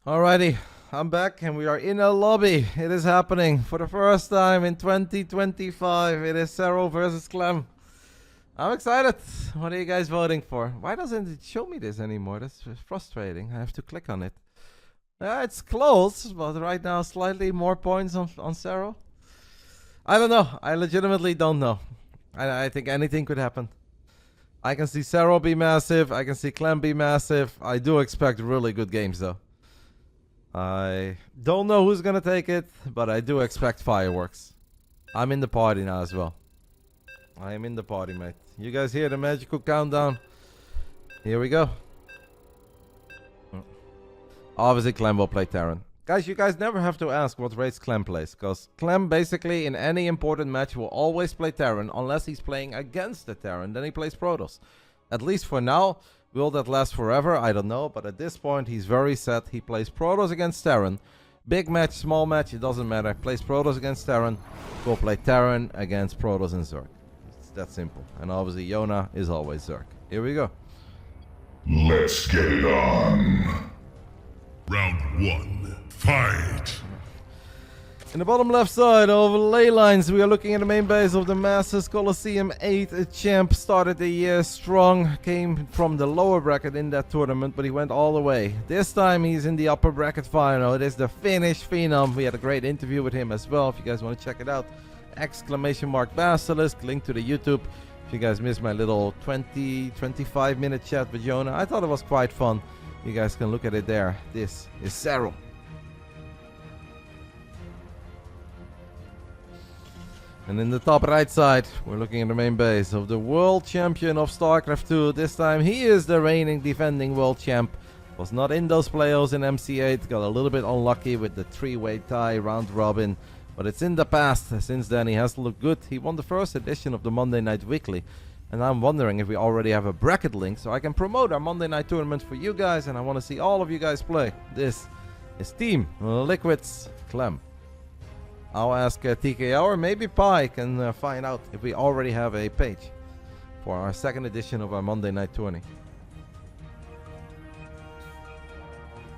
Alrighty, I'm back and we are in a lobby. It is happening for the first time in 2025. It is Serral versus Clem. I'm excited. What are you guys voting for? Why doesn't it show me this anymore? That's frustrating. I have to click on it. It's close, but right now slightly more points on Serral. I don't know. I legitimately don't know. I think anything could happen. I can see Serral be massive. I can see Clem be massive. I do expect really good games though. I don't know who's gonna take it, but I do expect fireworks. I'm in the party now as well. I am in the party, mate. You guys hear the magical countdown? Here we go. Obviously, Clem will play Terran. Guys, you guys never have to ask what race Clem plays, because Clem basically in any important match will always play Terran unless he's playing against the Terran. Then he plays Protoss. At least for now. Will that last forever? I don't know, but at this point he's very set. He plays Protoss against Terran. Big match, small match, it doesn't matter. Plays Protoss against Terran. Will play Terran against Protoss and Zerg. It's that simple. And obviously Yona is always Zerg. Here we go. Let's get it on. Round 1, fight! In the bottom left side of ley lines, we are looking at the main base of the Masters Coliseum 8. A champ started the year strong, came from the lower bracket in that tournament, but he went all the way. This time he's in the upper bracket final. It is the Finnish Phenom. We had a great interview with him as well, if you guys want to check it out. !Basilisk, link to the YouTube. If you guys missed my little 25 minute chat with Jonah, I thought it was quite fun. You guys can look at it there. This is Serral. And in the top right side, we're looking at the main base of the world champion of StarCraft 2. This time he is the reigning defending world champ. Was not in those playoffs in MC8. Got a little bit unlucky with the three-way tie round robin. But it's in the past. Since then he has looked good. He won the first edition of the Monday Night Weekly. And I'm wondering if we already have a bracket link so I can promote our Monday Night tournament for you guys. And I want to see all of you guys play. This is Team Liquid's Clem. I'll ask TKO or maybe Pi can find out if we already have a page for our second edition of our Monday Night Tourney.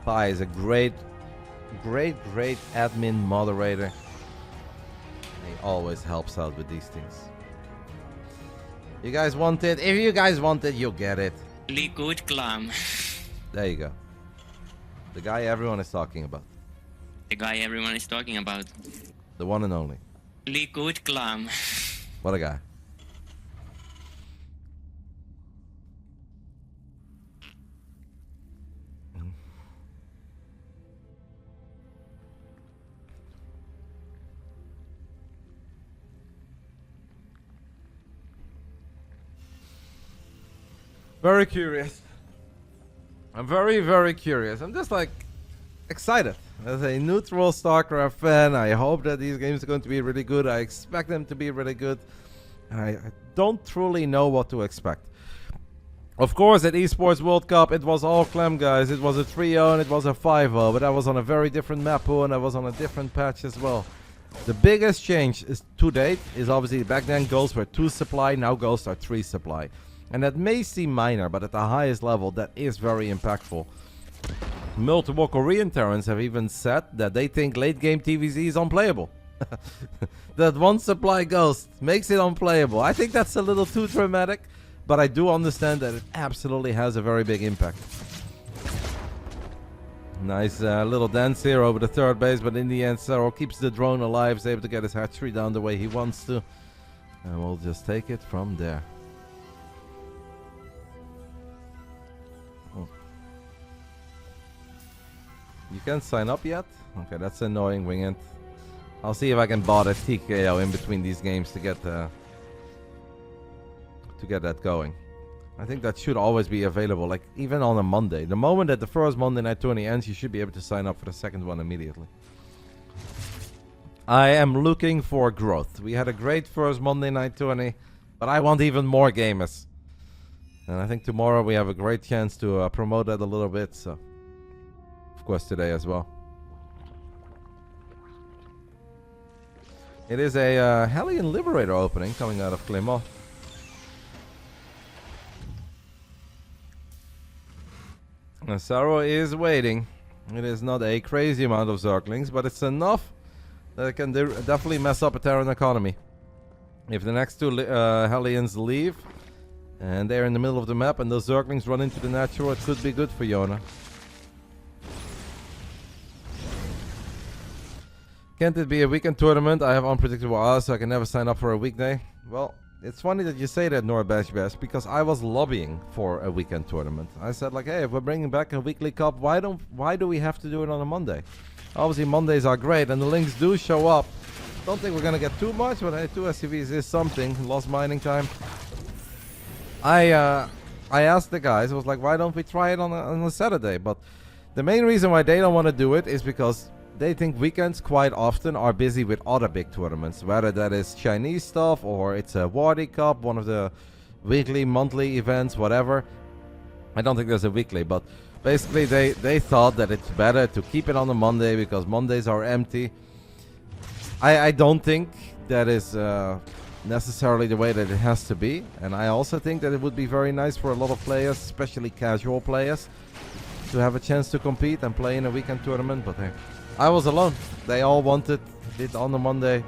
Pi is a great admin moderator. He always helps out with these things. You guys want it? If you guys want it, you'll get it. Liquid Clem. There you go. The guy everyone is talking about. The guy everyone is talking about. The one and only. Liquid Clem. What a guy. Very curious. I'm very curious. I'm just like excited. As a neutral StarCraft fan, I hope that these games are going to be really good. I expect them to be really good. I don't truly know what to expect. Of course, at Esports World Cup, it was all Clem, guys. It was a 3-0 and it was a 5-0, but that was on a very different map pool and that was on a different patch as well. The biggest change is to date is obviously back then ghosts were 2 supply, now ghosts are 3 supply. And that may seem minor, but at the highest level, that is very impactful. Multiple Korean Terrans have even said that they think late game TVZ is unplayable. That one supply ghost makes it unplayable. I think that's a little too dramatic, but I do understand that it absolutely has a very big impact. Nice little dance here over the third base, but in the end Serral keeps the drone alive, is able to get his hatchery down the way he wants to. And we'll just take it from there. You can't sign up yet? Okay, that's annoying, Wingant. I'll see if I can bot a TKO in between these games to get that going. I think that should always be available, like even on a Monday. The moment that the first Monday Night Tourney ends, you should be able to sign up for the second one immediately. I am looking for growth. We had a great first Monday Night Tourney, but I want even more gamers. And I think tomorrow we have a great chance to promote that a little bit, so... Of course today as well. It is a Hellion Liberator opening coming out of Clem. Serral is waiting. It is not a crazy amount of Zerglings, but it's enough that it can definitely mess up a Terran economy. If the next two Hellions leave, and they're in the middle of the map, and those Zerglings run into the natural, it could be good for Yona. Can't it be a weekend tournament? I have unpredictable odds, so I can never sign up for a weekday. Well, it's funny that you say that, NordBashBash, because I was lobbying for a weekend tournament. I said like, hey, if we're bringing back a weekly cup, why do we have to do it on a Monday? Obviously Mondays are great, and the links do show up. Don't think we're gonna get too much, but hey, 2 SCVs is something. Lost mining time. I asked the guys, I was like, why don't we try it on a Saturday? But the main reason why they don't want to do it is because they think weekends quite often are busy with other big tournaments, whether that is Chinese stuff or it's a Wardy Cup, one of the weekly, monthly events, whatever. I don't think there's a weekly, but basically they thought that it's better to keep it on a Monday because Mondays are empty. I don't think that is necessarily the way that it has to be, and I also think that it would be very nice for a lot of players, especially casual players, to have a chance to compete and play in a weekend tournament, but hey. I was alone. They all wanted it on the Monday.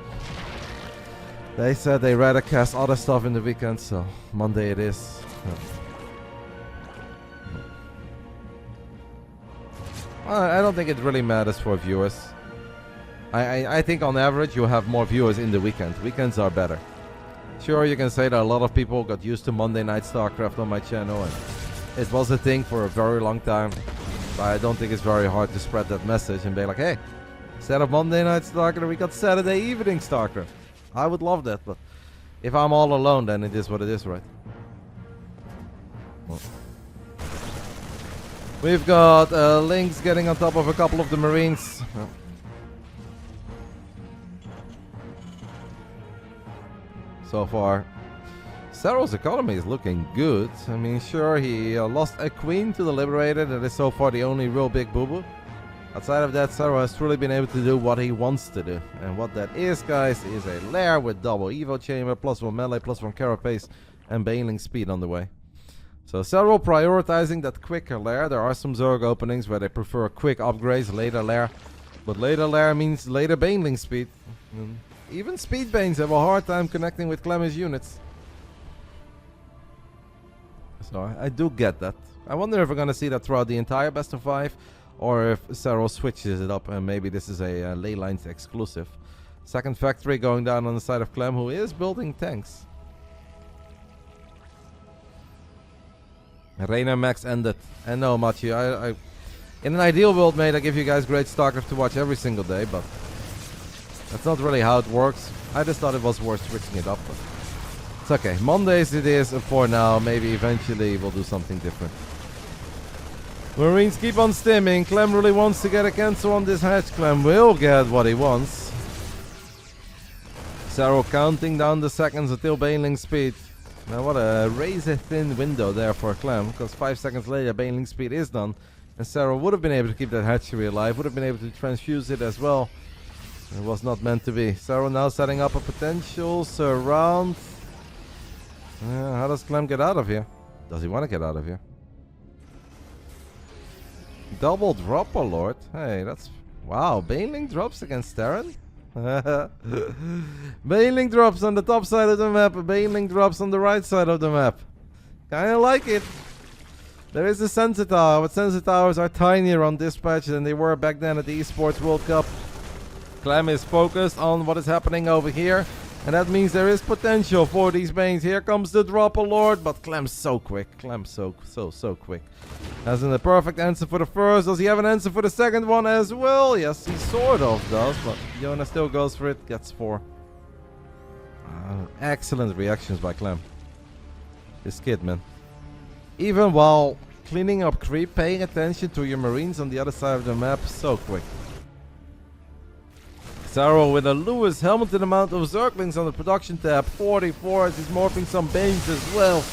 They said they rather cast other stuff in the weekend, so Monday it is. I don't think it really matters for viewers. I think on average you have more viewers in the weekend. Weekends are better. Sure, you can say that a lot of people got used to Monday night StarCraft on my channel, and it was a thing for a very long time. But I don't think it's very hard to spread that message and be like, hey, instead of Monday night StarCraft, we got Saturday evening StarCraft. I would love that, but if I'm all alone, then it is what it is, right? Well. We've got Lynx getting on top of a couple of the Marines. Oh. So far, Serral's economy is looking good. I mean, sure, he lost a queen to the Liberator. That is so far the only real big boo-boo. Outside of that, Serral has truly been able to do what he wants to do. And what that is, guys, is a lair with double Evo Chamber, +1 melee, +1 carapace, and Baneling speed on the way. So Serral prioritizing that quicker lair. There are some Zerg openings where they prefer quick upgrades, later lair. But later lair means later Baneling speed. Even speed Banes have a hard time connecting with Clem's units. So I do get that. I wonder if we're going to see that throughout the entire best of 5, or if Serral switches it up and maybe this is a ley lines exclusive. Second factory going down on the side of Clem, who is building tanks. Reynor max ended. And no, Machi, I in an ideal world, mate, I give you guys great StarCraft to watch every single day, but that's not really how it works. I just thought it was worth switching it up, but it's okay. Mondays it is for now. Maybe eventually we'll do something different. Marines keep on stimming. Clem really wants to get a cancel on this hatch. Clem will get what he wants. Serral counting down the seconds until Baneling speed. Now what a razor thin window there for Clem, because 5 seconds later Baneling speed is done. And Serral would have been able to keep that hatchery alive, would have been able to transfuse it as well. It was not meant to be. Serral now setting up a potential surround. How does Clem get out of here? Does he want to get out of here? Double Dropper Lord. Hey, that's... Wow, Baneling drops against Terran? Baneling drops on the top side of the map. Baneling drops on the right side of the map. Kinda like it. There is a sensor tower, but sensor towers are tinier on dispatch than they were back then at the Esports World Cup. Clem is focused on what is happening over here, and that means there is potential for these Banes. Here comes the Dropper Lord, but Clem's so quick. Clem's so quick. Hasn't a perfect answer for the first. Does he have an answer for the second one as well? Yes, he sort of does, but Yona still goes for it. Gets 4. Excellent reactions by Clem. This kid, man. Even while cleaning up creep, paying attention to your Marines on the other side of the map. So quick. Serral with a Lewis helmeted amount of Zerglings on the production tab. 44 as he's morphing some Banes as well.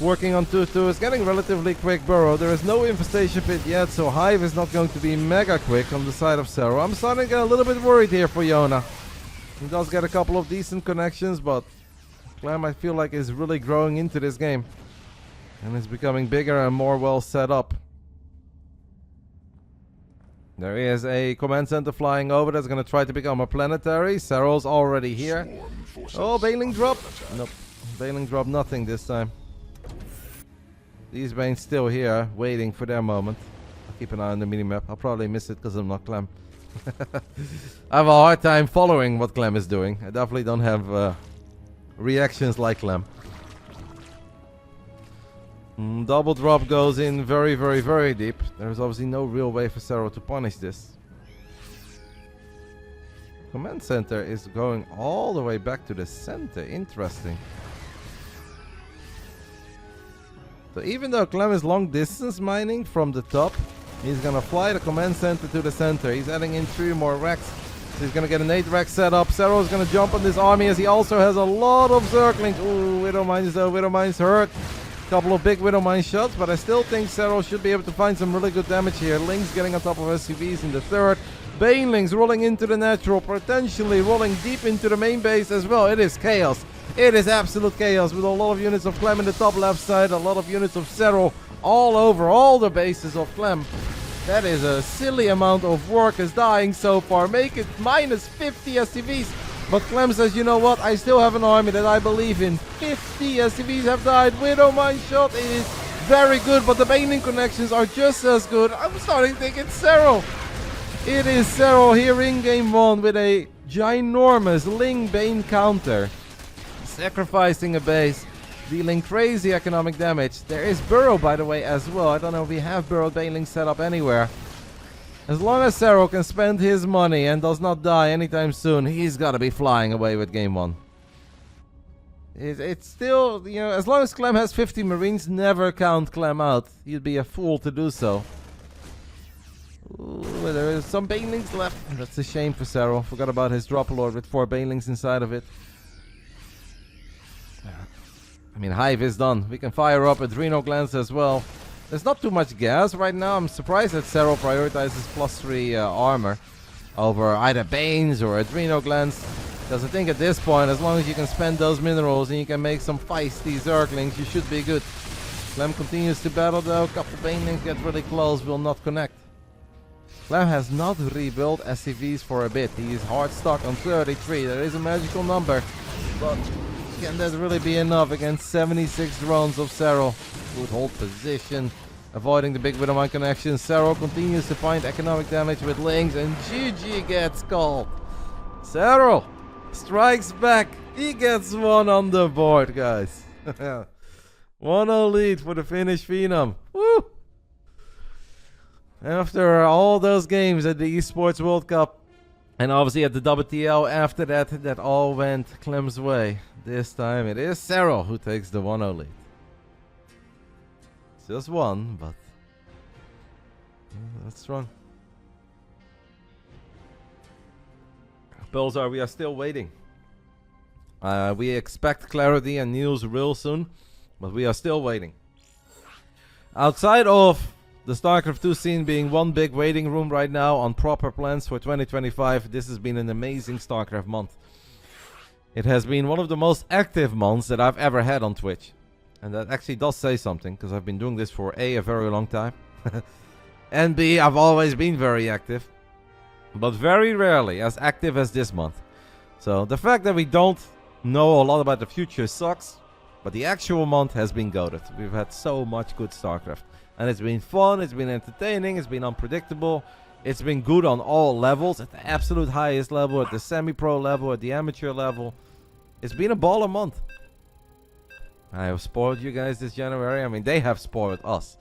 Working on 2-2 is getting relatively quick burrow. There is no infestation pit yet, so Hive is not going to be mega quick on the side of Serral. I'm starting to get a little bit worried here for Yona. He does get a couple of decent connections, but Clem, I feel like, is really growing into this game. And is becoming bigger and more well set up. There is a command center flying over that's going to try to become a planetary. Serral's already here. Oh, Bailing drop. Nope. Bailing drop nothing this time. These Banes still here, waiting for their moment. I'll keep an eye on the minimap. I'll probably miss it because I'm not Clem. I have a hard time following what Clem is doing. I definitely don't have reactions like Clem. Double drop goes in very, very, very deep. There's obviously no real way for Serral to punish this. Command center is going all the way back to the center. Interesting. So even though Clem is long distance mining from the top, he's gonna fly the command center to the center. He's adding in 3 more racks. So he's gonna get an 8 rack set up. Serral is gonna jump on this army as he also has a lot of circlings. Ooh, Widow Mines though. Widow Mines hurt. Couple of big Widow Mine shots, but I still think Serral should be able to find some really good damage here. Lynx getting on top of SCVs in the 3rd. Banelings rolling into the natural, potentially rolling deep into the main base as well. It is chaos. It is absolute chaos with a lot of units of Clem in the top left side, a lot of units of Serral all over all the bases of Clem. That is a silly amount of workers dying so far. Make it minus 50 SCVs. But Clem says, you know what, I still have an army that I believe in. 50 SCVs have died. Widow Mine shot is very good, but the Baneling connections are just as good. I'm starting to think it's Serral. It is Serral here in game 1 with a ginormous Ling Bane counter. Sacrificing a base, dealing crazy economic damage. There is Burrow, by the way, as well. I don't know if we have Burrow Baneling set up anywhere. As long as Serral can spend his money and does not die anytime soon, he's got to be flying away with game 1. It's still, you know, as long as Clem has 50 Marines, never count Clem out. You'd be a fool to do so. Ooh, there is some Banelings left. That's a shame for Serral. Forgot about his drop lord with 4 Banelings inside of it. I mean, Hive is done. We can fire up Adrenal Glands as well. There's not too much gas right now. I'm surprised that Serral prioritizes +3 armor over either Banes or Adrenal Glands. Because I think at this point, as long as you can spend those minerals and you can make some feisty Zerglings, you should be good. Clem continues to battle though. A couple Banelings get really close, will not connect. Clem has not rebuilt SCVs for a bit. He is hard stuck on 33. That is a magical number. But can that really be enough against 76 drones of Serral? Good hold position, avoiding the big Widowmine connection. Serral continues to find economic damage with Lynx, and GG gets called. Serral strikes back. He gets 1 on the board, guys. 1-0 lead for the Finnish Phenom. Woo! After all those games at the Esports World Cup, and obviously at the WTL after that, that all went Clem's way. This time it is Serral who takes the 1-0 lead. It's just 1, but that's strong. Pilsar, we are still waiting. We expect clarity and news real soon, but we are still waiting. Outside of the StarCraft 2 scene being one big waiting room right now on proper plans for 2025, this has been an amazing StarCraft month. It has been one of the most active months that I've ever had on Twitch. And that actually does say something, because I've been doing this for A, a very long time. And B, I've always been very active. But very rarely as active as this month. So the fact that we don't know a lot about the future sucks. But the actual month has been goated. We've had so much good StarCraft. And it's been fun, it's been entertaining, it's been unpredictable. It's been good on all levels, at the absolute highest level, at the semi-pro level, at the amateur level. It's been a baller month. I have spoiled you guys this January. I mean, they have spoiled us.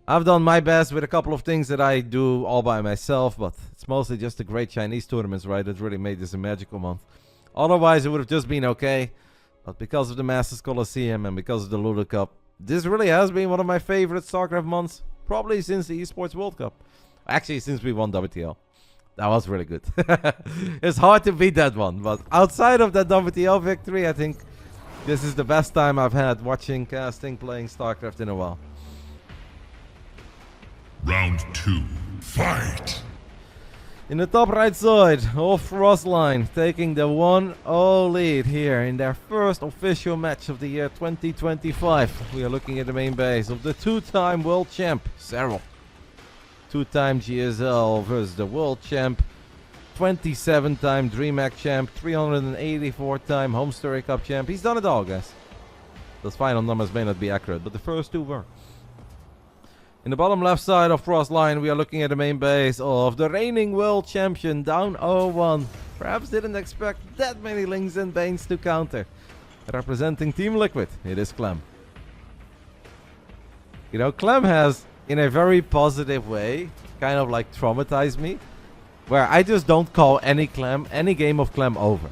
I've done my best with a couple of things that I do all by myself, but it's mostly just the great Chinese tournaments, right, that really made this a magical month. Otherwise, it would have just been okay. But because of the Masters Coliseum and because of the LiuLi Cup, this really has been one of my favorite StarCraft months, probably since the Esports World Cup. Actually, since we won WTL. That was really good. It's hard to beat that one, but outside of that WTL victory, I think this is the best time I've had watching, casting, playing StarCraft in a while. Round 2, fight! In the top right side of Frostline, taking the 1-0 lead here in their first official match of the year 2025. We are looking at the main base of the 2-time world champ, Serral. 2-time GSL versus the world champ, 27-time DreamHack champ, 384-time Home Story Cup champ. He's done it all, guys. Those final numbers may not be accurate, but the first two were. In the bottom left side of Frost line, we are looking at the main base of the reigning world champion, down 0-1. Perhaps didn't expect that many Lings and Banes to counter. Representing Team Liquid, it is Clem. You know, Clem has, in a very positive way, kind of like traumatized me, where I just don't call any game of Clem over.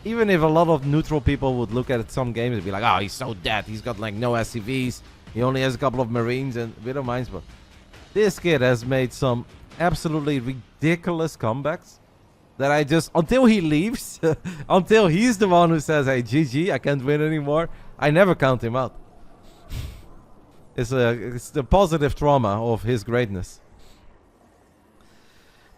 Even if a lot of neutral people would look at some games and be like, oh, he's so dead, he's got like no SCVs, he only has a couple of Marines, and we don't mind, but this kid has made some absolutely ridiculous comebacks that I just, until he leaves, until he's the one who says, hey, GG, I can't win anymore, I never count him out. It's the positive trauma of his greatness.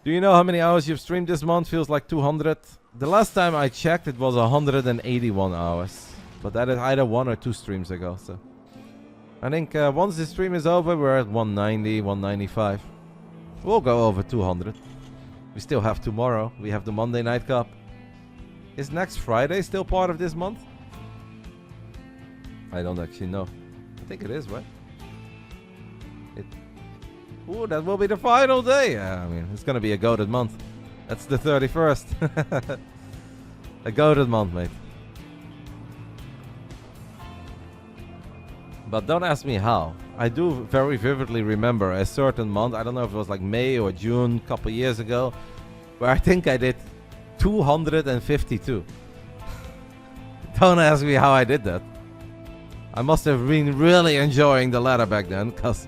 Do you know how many hours you've streamed this month? Feels like 200. The last time I checked, it was 181 hours. But that is either 1 or 2 streams ago, so I think once this stream is over, we're at 190, 195. We'll go over 200. We still have tomorrow. We have the Monday Night Cup. Is next Friday still part of this month? I don't actually know. I think it is, right? Ooh, that will be the final day. I mean, it's gonna be a goated month. That's the 31st. A goated month, mate. But don't ask me how. I do very vividly remember a certain month. I don't know if it was like May or June, a couple years ago, where I think I did 252. Don't ask me how I did that. I must have been really enjoying the ladder back then, because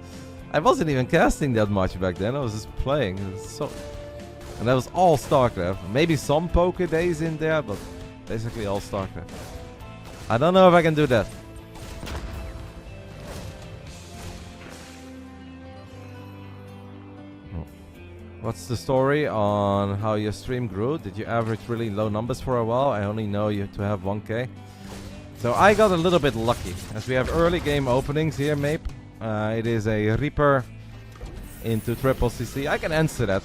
I wasn't even casting that much back then. I was just playing. And that was all StarCraft. Maybe some poker days in there, but basically all StarCraft. I don't know if I can do that. What's the story on how your stream grew? Did you average really low numbers for a while? I only know you to have 1k. So I got a little bit lucky. As we have early game openings here, Mape. It is a Reaper into triple CC. I can answer that.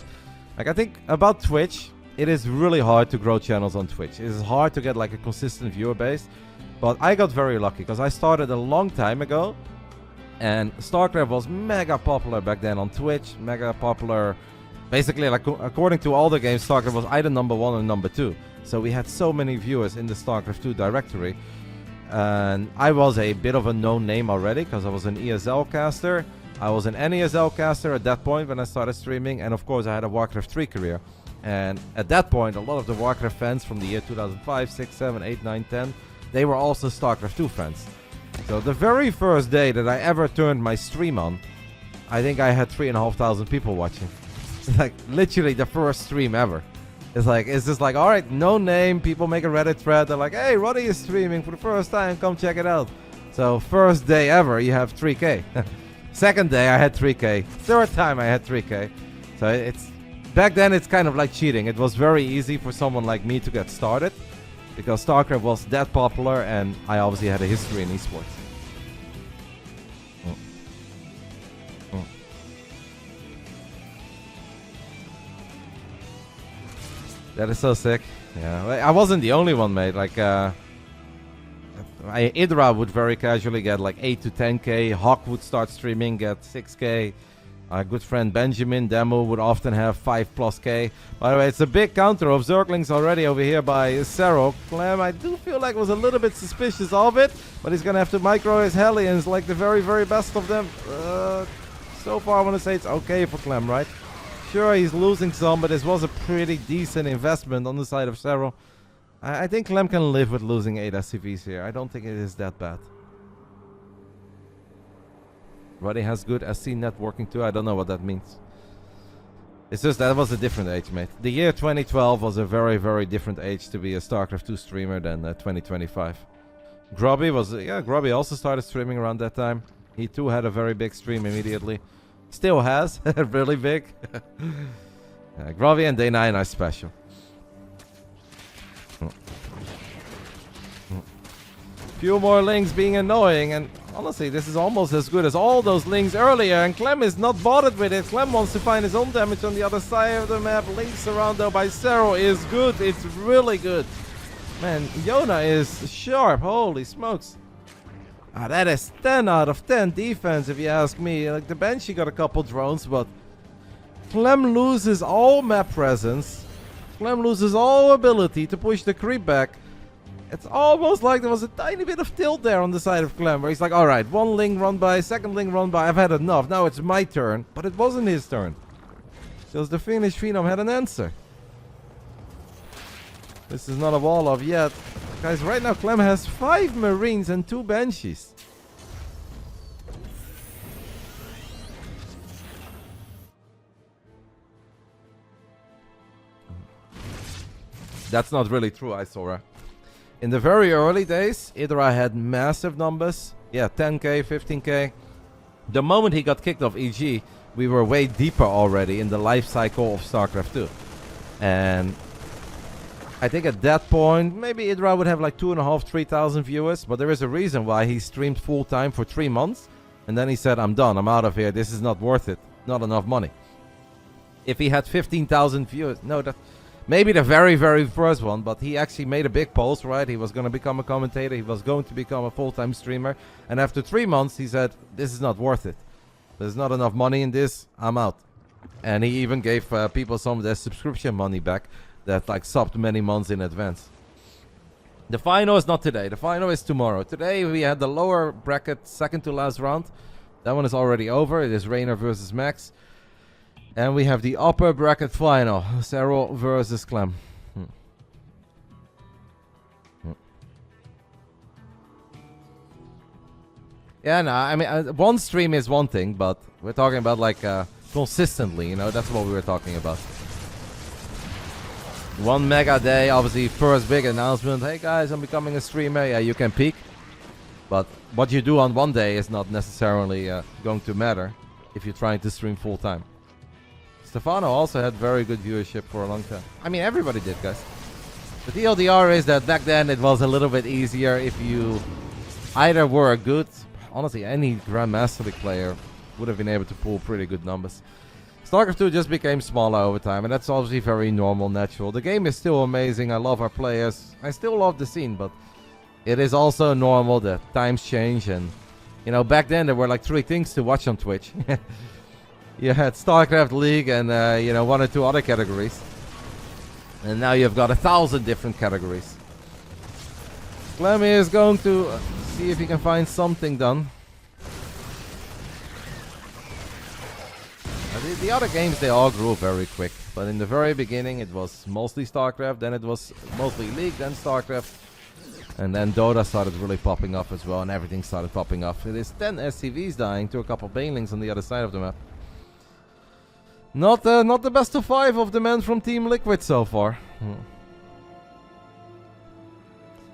Like, I think about Twitch, it is really hard to grow channels on Twitch. It is hard to get like a consistent viewer base. But I got very lucky because I started a long time ago. And StarCraft was mega popular back then on Twitch. Mega popular. Basically, like, according to all the games, StarCraft was either number 1 or number 2. So we had so many viewers in the StarCraft 2 directory. And I was a bit of a known name already because I was an ESL caster. I was an NESL caster at that point when I started streaming. And of course I had a Warcraft 3 career. And at that point, a lot of the Warcraft fans from the year 2005, 6, 7, 8, 9, 10, they were also StarCraft 2 fans. So the very first day that I ever turned my stream on, I think I had 3,500 people watching. It's like literally the first stream ever. It's just like, all right, no name. People make a Reddit thread. They're like, hey, Roddy is streaming for the first time. Come check it out. So first day ever, you have 3K. Second day, I had 3K. Third time, I had 3K. So it's back then, it's kind of like cheating. It was very easy for someone like me to get started because StarCraft was that popular, and I obviously had a history in esports. That is so sick. Yeah, I wasn't the only one, mate. Like, Idra would very casually get like 8 to 10k. Hawk would start streaming, get 6k. Our good friend Benjamin Demo would often have 5+k. By the way, it's a big counter of Zerglings already over here by Serral. Clem, I do feel like was a little bit suspicious of it, but he's gonna have to micro his Hellions like the very, very best of them. So far, I want to say it's okay for Clem, right? Sure, he's losing some, but this was a pretty decent investment on the side of Serral. I think Clem can live with losing 8 SCVs here. I don't think it is that bad. Roddy has good SC networking too. I don't know what that means. It's just that was a different age, mate. The year 2012 was a very, very different age to be a StarCraft 2 streamer than 2025. Grubby was... Yeah, Grubby also started streaming around that time. He too had a very big stream immediately. Still has. Really big. Grubby and Day 9 are special. Few more links being annoying, and Honestly, this is almost as good as all those links earlier, and Clem is not bothered with it. Clem wants to find his own damage on the other side of the map. Links around though by Serral is good. It's really good. Man, Yona is sharp. Holy smokes. That is 10 out of 10 defense if you ask me. Like the Banshee got a couple drones, but Clem loses all map presence. Clem loses all ability to push the creep back. It's almost like there was a tiny bit of tilt there on the side of Clem, where he's like, alright, one link run by, second link run by, I've had enough, now it's my turn. But it wasn't his turn. Because the Finnish Phenom had an answer. This is not a wall of yet. Guys, right now Clem has 5 Marines and 2 Banshees. That's not really true, Isora. In the very early days, Idra had massive numbers. Yeah, 10k, 15k. The moment he got kicked off EG, we were way deeper already in the life cycle of StarCraft 2. And I think at that point, maybe Idra would have like 2,500, 3,000 viewers. But there is a reason why he streamed full time for 3 months. And then he said, I'm done, I'm out of here. This is not worth it. Not enough money. If he had 15,000 viewers, no, that... Maybe the very, very first one, but he actually made a big post, right? He was going to become a commentator. He was going to become a full-time streamer. And after 3 months, he said, this is not worth it. There's not enough money in this. I'm out. And he even gave people some of their subscription money back that like subbed many months in advance. The final is not today. The final is tomorrow. Today, we had the lower bracket second to last round. That one is already over. It is Reynor versus Max. And we have the upper bracket final, Serral versus Clem. Yeah, no, I mean, one stream is one thing, but we're talking about like consistently, you know, that's what we were talking about. One mega day, obviously first big announcement, hey guys, I'm becoming a streamer, yeah, you can peak. But what you do on one day is not necessarily going to matter if you're trying to stream full time. Stefano also had very good viewership for a long time. I mean, everybody did, guys. The TLDR is that back then it was a little bit easier if you either were a good... Honestly, any Grandmaster League player would have been able to pull pretty good numbers. StarCraft 2 just became smaller over time, and that's obviously very normal, natural. The game is still amazing. I love our players. I still love the scene, but it is also normal that times change. And, you know, back then there were like 3 things to watch on Twitch. You had StarCraft League and, you know, 1 or 2 other categories. And now you've got 1,000 different categories. Clem is going to see if he can find something done. The other games, they all grew very quick. But in the very beginning, it was mostly StarCraft. Then it was mostly League, then StarCraft. And then Dota started really popping up as well. And everything started popping up. It is 10 SCVs dying to a couple Banelings on the other side of the map. Not the best of 5 of the men from Team Liquid so far.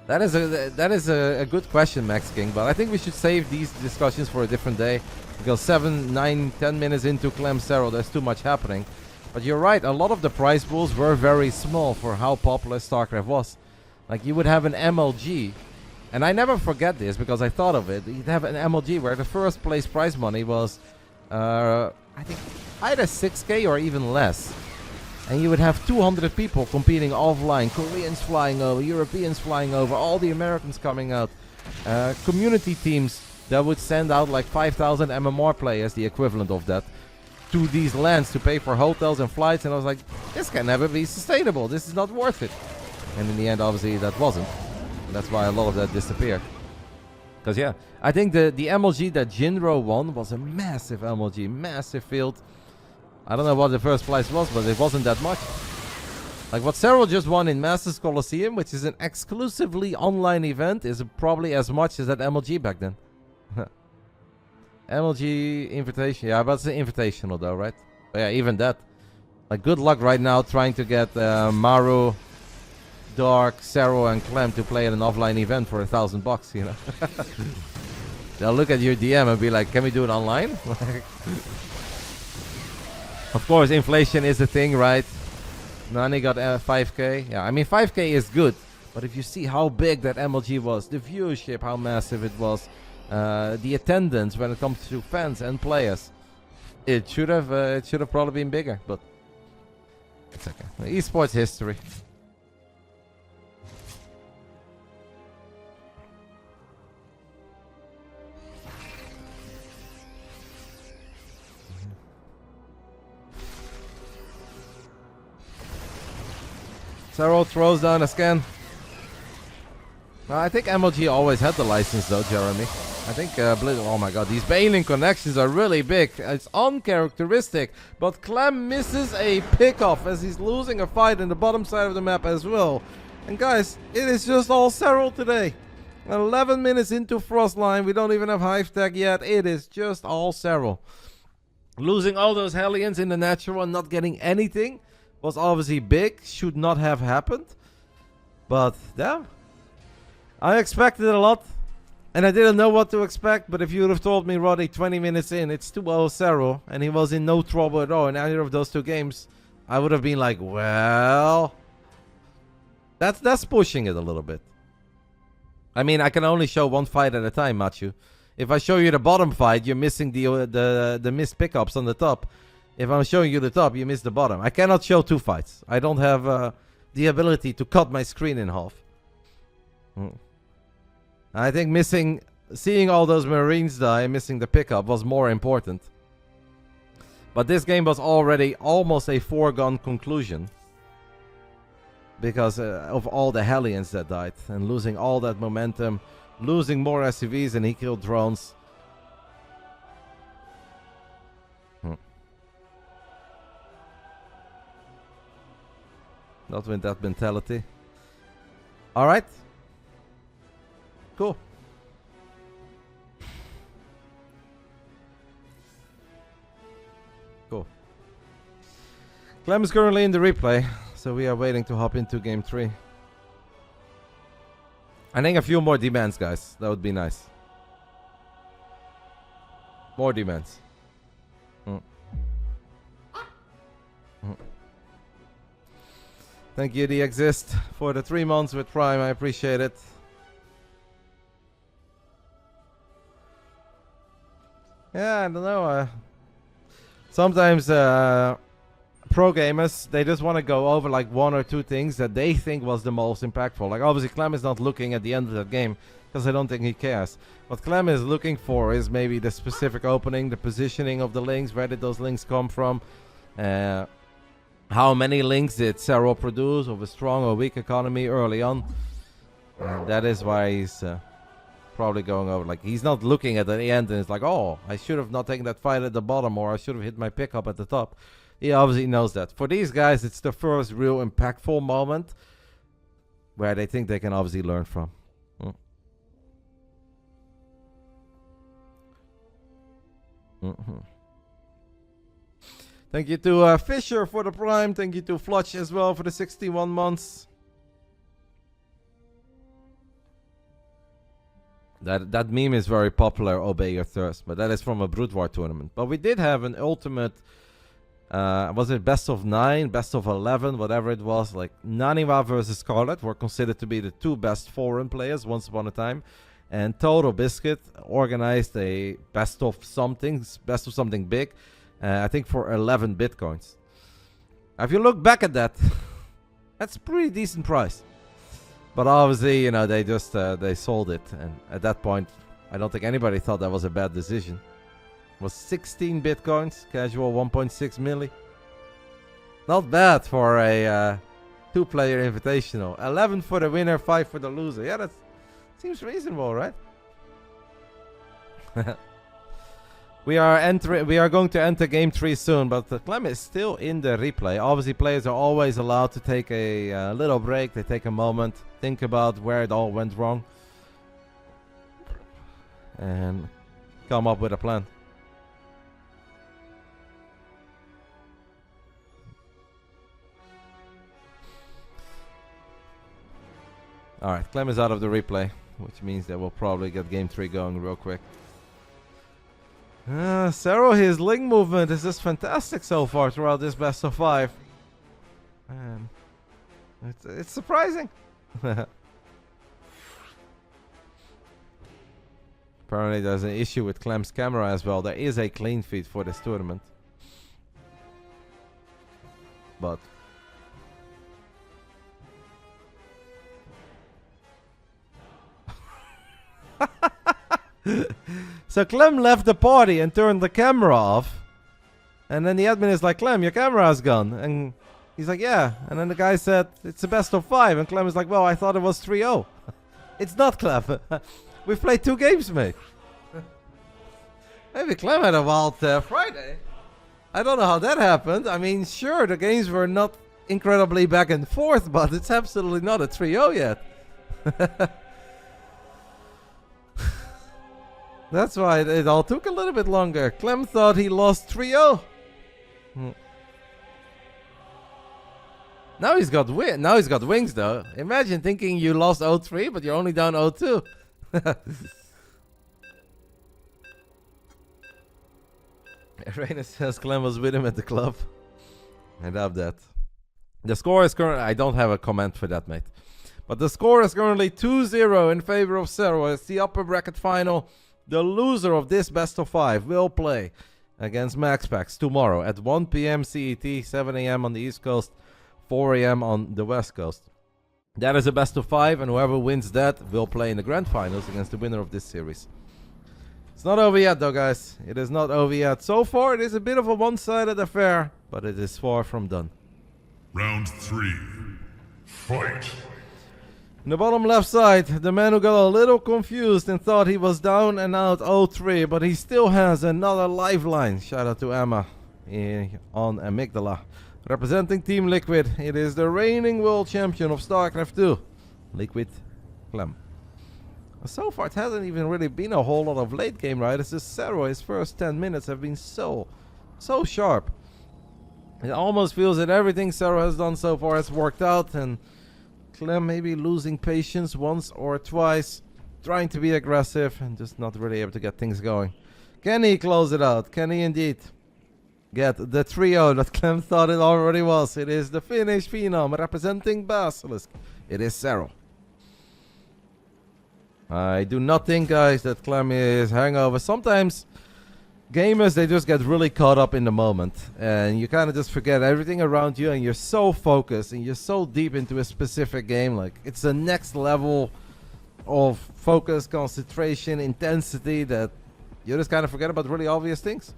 That is a good question, Max King, but I think we should save these discussions for a different day. Because 7, 9, 10 minutes into Clem Serral, there's too much happening. But you're right, a lot of the prize pools were very small for how popular StarCraft was. Like you would have an MLG, and I never forget this because I thought of it. You'd have an MLG where the first place prize money was, I think, either 6k or even less. And you would have 200 people competing offline. Koreans flying over, Europeans flying over, all the Americans coming out. Community teams that would send out like 5,000 MMR players, the equivalent of that, to these lands to pay for hotels and flights. And I was like, this can never be sustainable. This is not worth it. And in the end, obviously, that wasn't. And that's why a lot of that disappeared. Because, yeah, I think the MLG that Jinro won was a massive MLG, massive field. I don't know what the first place was, but it wasn't that much. Like what Serral just won in Masters Coliseum, which is an exclusively online event, is probably as much as that MLG back then. MLG invitation, yeah, but it's an invitational though, right? But yeah, even that. Like good luck right now trying to get Maru, Dark, Serral, and Clem to play at an offline event for $1,000, you know. They'll look at your DM and be like, can we do it online? Of course, inflation is a thing, right? Nani got 5k. Yeah, I mean, 5k is good. But if you see how big that MLG was, the viewership, how massive it was, the attendance when it comes to fans and players. It should have probably been bigger, but it's okay. Esports history. Serral throws down a scan. I think MLG always had the license though, Jeremy. I think oh my god, these bailing connections are really big. It's uncharacteristic. But Clem misses a pickoff as he's losing a fight in the bottom side of the map as well. And guys, it is just all Serral today. 11 minutes into Frostline. We don't even have Hive Tech yet. It is just all Serral. Losing all those Hellions in the natural and not getting anything was obviously big. Should not have happened. But yeah, I expected a lot. And I didn't know what to expect, but if you would have told me, Roddy, 20 minutes in, it's 2-0 Serral, and he was in no trouble at all in either of those two games, I would have been like, well, that's pushing it a little bit. I mean, I can only show one fight at a time, Matthew. If I show you the bottom fight, you're missing the missed pickups on the top. If I'm showing you the top, you miss the bottom. I cannot show two fights. I don't have the ability to cut my screen in half. I think seeing all those Marines die and missing the pickup was more important. But this game was already almost a foregone conclusion. Because of all the Hellions that died. And losing all that momentum. Losing more SCVs and he killed drones. Not with that mentality. Alright. Cool. Cool. Clem is currently in the replay, so we are waiting to hop into game 3. I think a few more demands, guys. That would be nice. More demands. Thank you, The Exist, for the 3 months with Prime. I appreciate it. Yeah, I don't know. Sometimes pro gamers, they just want to go over like 1 or 2 things that they think was the most impactful. Like obviously Clem is not looking at the end of that game because I don't think he cares. What Clem is looking for is maybe the specific opening, the positioning of the links, where did those links come from, how many links did Serral produce of a strong or weak economy early on. That is why he's probably going over, like he's not looking at the end and it's like, oh, I should have not taken that fight at the bottom, or I should have hit my pickup at the top. He obviously knows that. For these guys, it's the first real impactful moment where they think they can obviously learn from. Thank you to Fisher for the Prime. Thank you to Flutch as well for the 61 months. That meme is very popular, Obey Your Thirst, but that is from a Brood War tournament. But we did have an ultimate, was it best of 9, best of 11, whatever it was, like Naniwa versus Scarlet were considered to be the 2 best foreign players once upon a time. And Total Biscuit organized a best of something big, I think for 11 bitcoins. If you look back at that, that's a pretty decent price. But obviously, you know, they just they sold it, and at that point, I don't think anybody thought that was a bad decision. It was 16 bitcoins, casual 1.6 milli. Not bad for a 2-player invitational. 11 for the winner, 5 for the loser. Yeah, that seems reasonable, right? We are going to enter game 3 soon, but Clem is still in the replay. Obviously, players are always allowed to take a little break. They take a moment, think about where it all went wrong, and come up with a plan. Alright, Clem is out of the replay, which means that we'll probably get game 3 going real quick. Serral, his link movement is just fantastic so far throughout this best of 5. It's surprising. Apparently there's an issue with Clem's camera as well. There is a clean feed for this tournament. But so Clem left the party and turned the camera off. And then the admin is like, Clem, your camera's gone. And he's like, yeah. And then the guy said, it's a best of 5. And Clem is like, well, I thought it was 3-0. It's not, Clem. We've played 2 games, mate. Maybe Clem had a wild Friday. I don't know how that happened. I mean, sure, the games were not incredibly back and forth, but it's absolutely not a 3-0 yet. That's why it all took a little bit longer. Clem thought he lost 3-0. Now he's got Now he's got wings though. Imagine thinking you lost 0-3, but you're only down 0-2. Reynor says Clem was with him at the club. I doubt that. The score is currently... I don't have a comment for that, mate. But the score is currently 2-0 in favor of Serral. It's the upper bracket final. The loser of this best of 5 will play against MaxPax tomorrow at 1 p.m. CET, 7 a.m. on the East Coast, 4 a.m. on the West Coast. That is a best of 5, and whoever wins that will play in the grand finals against the winner of this series. It's not over yet, though, guys. It is not over yet. So far, it is a bit of a one-sided affair, but it is far from done. Round 3. Fight! In the bottom left side, the man who got a little confused and thought he was down and out 0-3, but he still has another lifeline. Shout out to Emma on Amygdala. Representing Team Liquid, it is the reigning world champion of StarCraft 2, Liquid Clem. So far, it hasn't even really been a whole lot of late game riders. This Serral, his first 10 minutes have been so sharp. It almost feels that everything Serral has done so far has worked out, and Clem maybe losing patience once or twice, trying to be aggressive and just not really able to get things going. Can he close it out? Can he indeed get the 3-0 that Clem thought it already was? It is the Finnish phenom representing Basilisk. It is Serral. I do not think, guys, that Clem is hangover. Sometimes gamers, they just get really caught up in the moment, and you kind of just forget everything around you, and you're so focused and you're so deep into a specific game. Like, it's the next level of focus, concentration, intensity that you just kind of forget about really obvious things.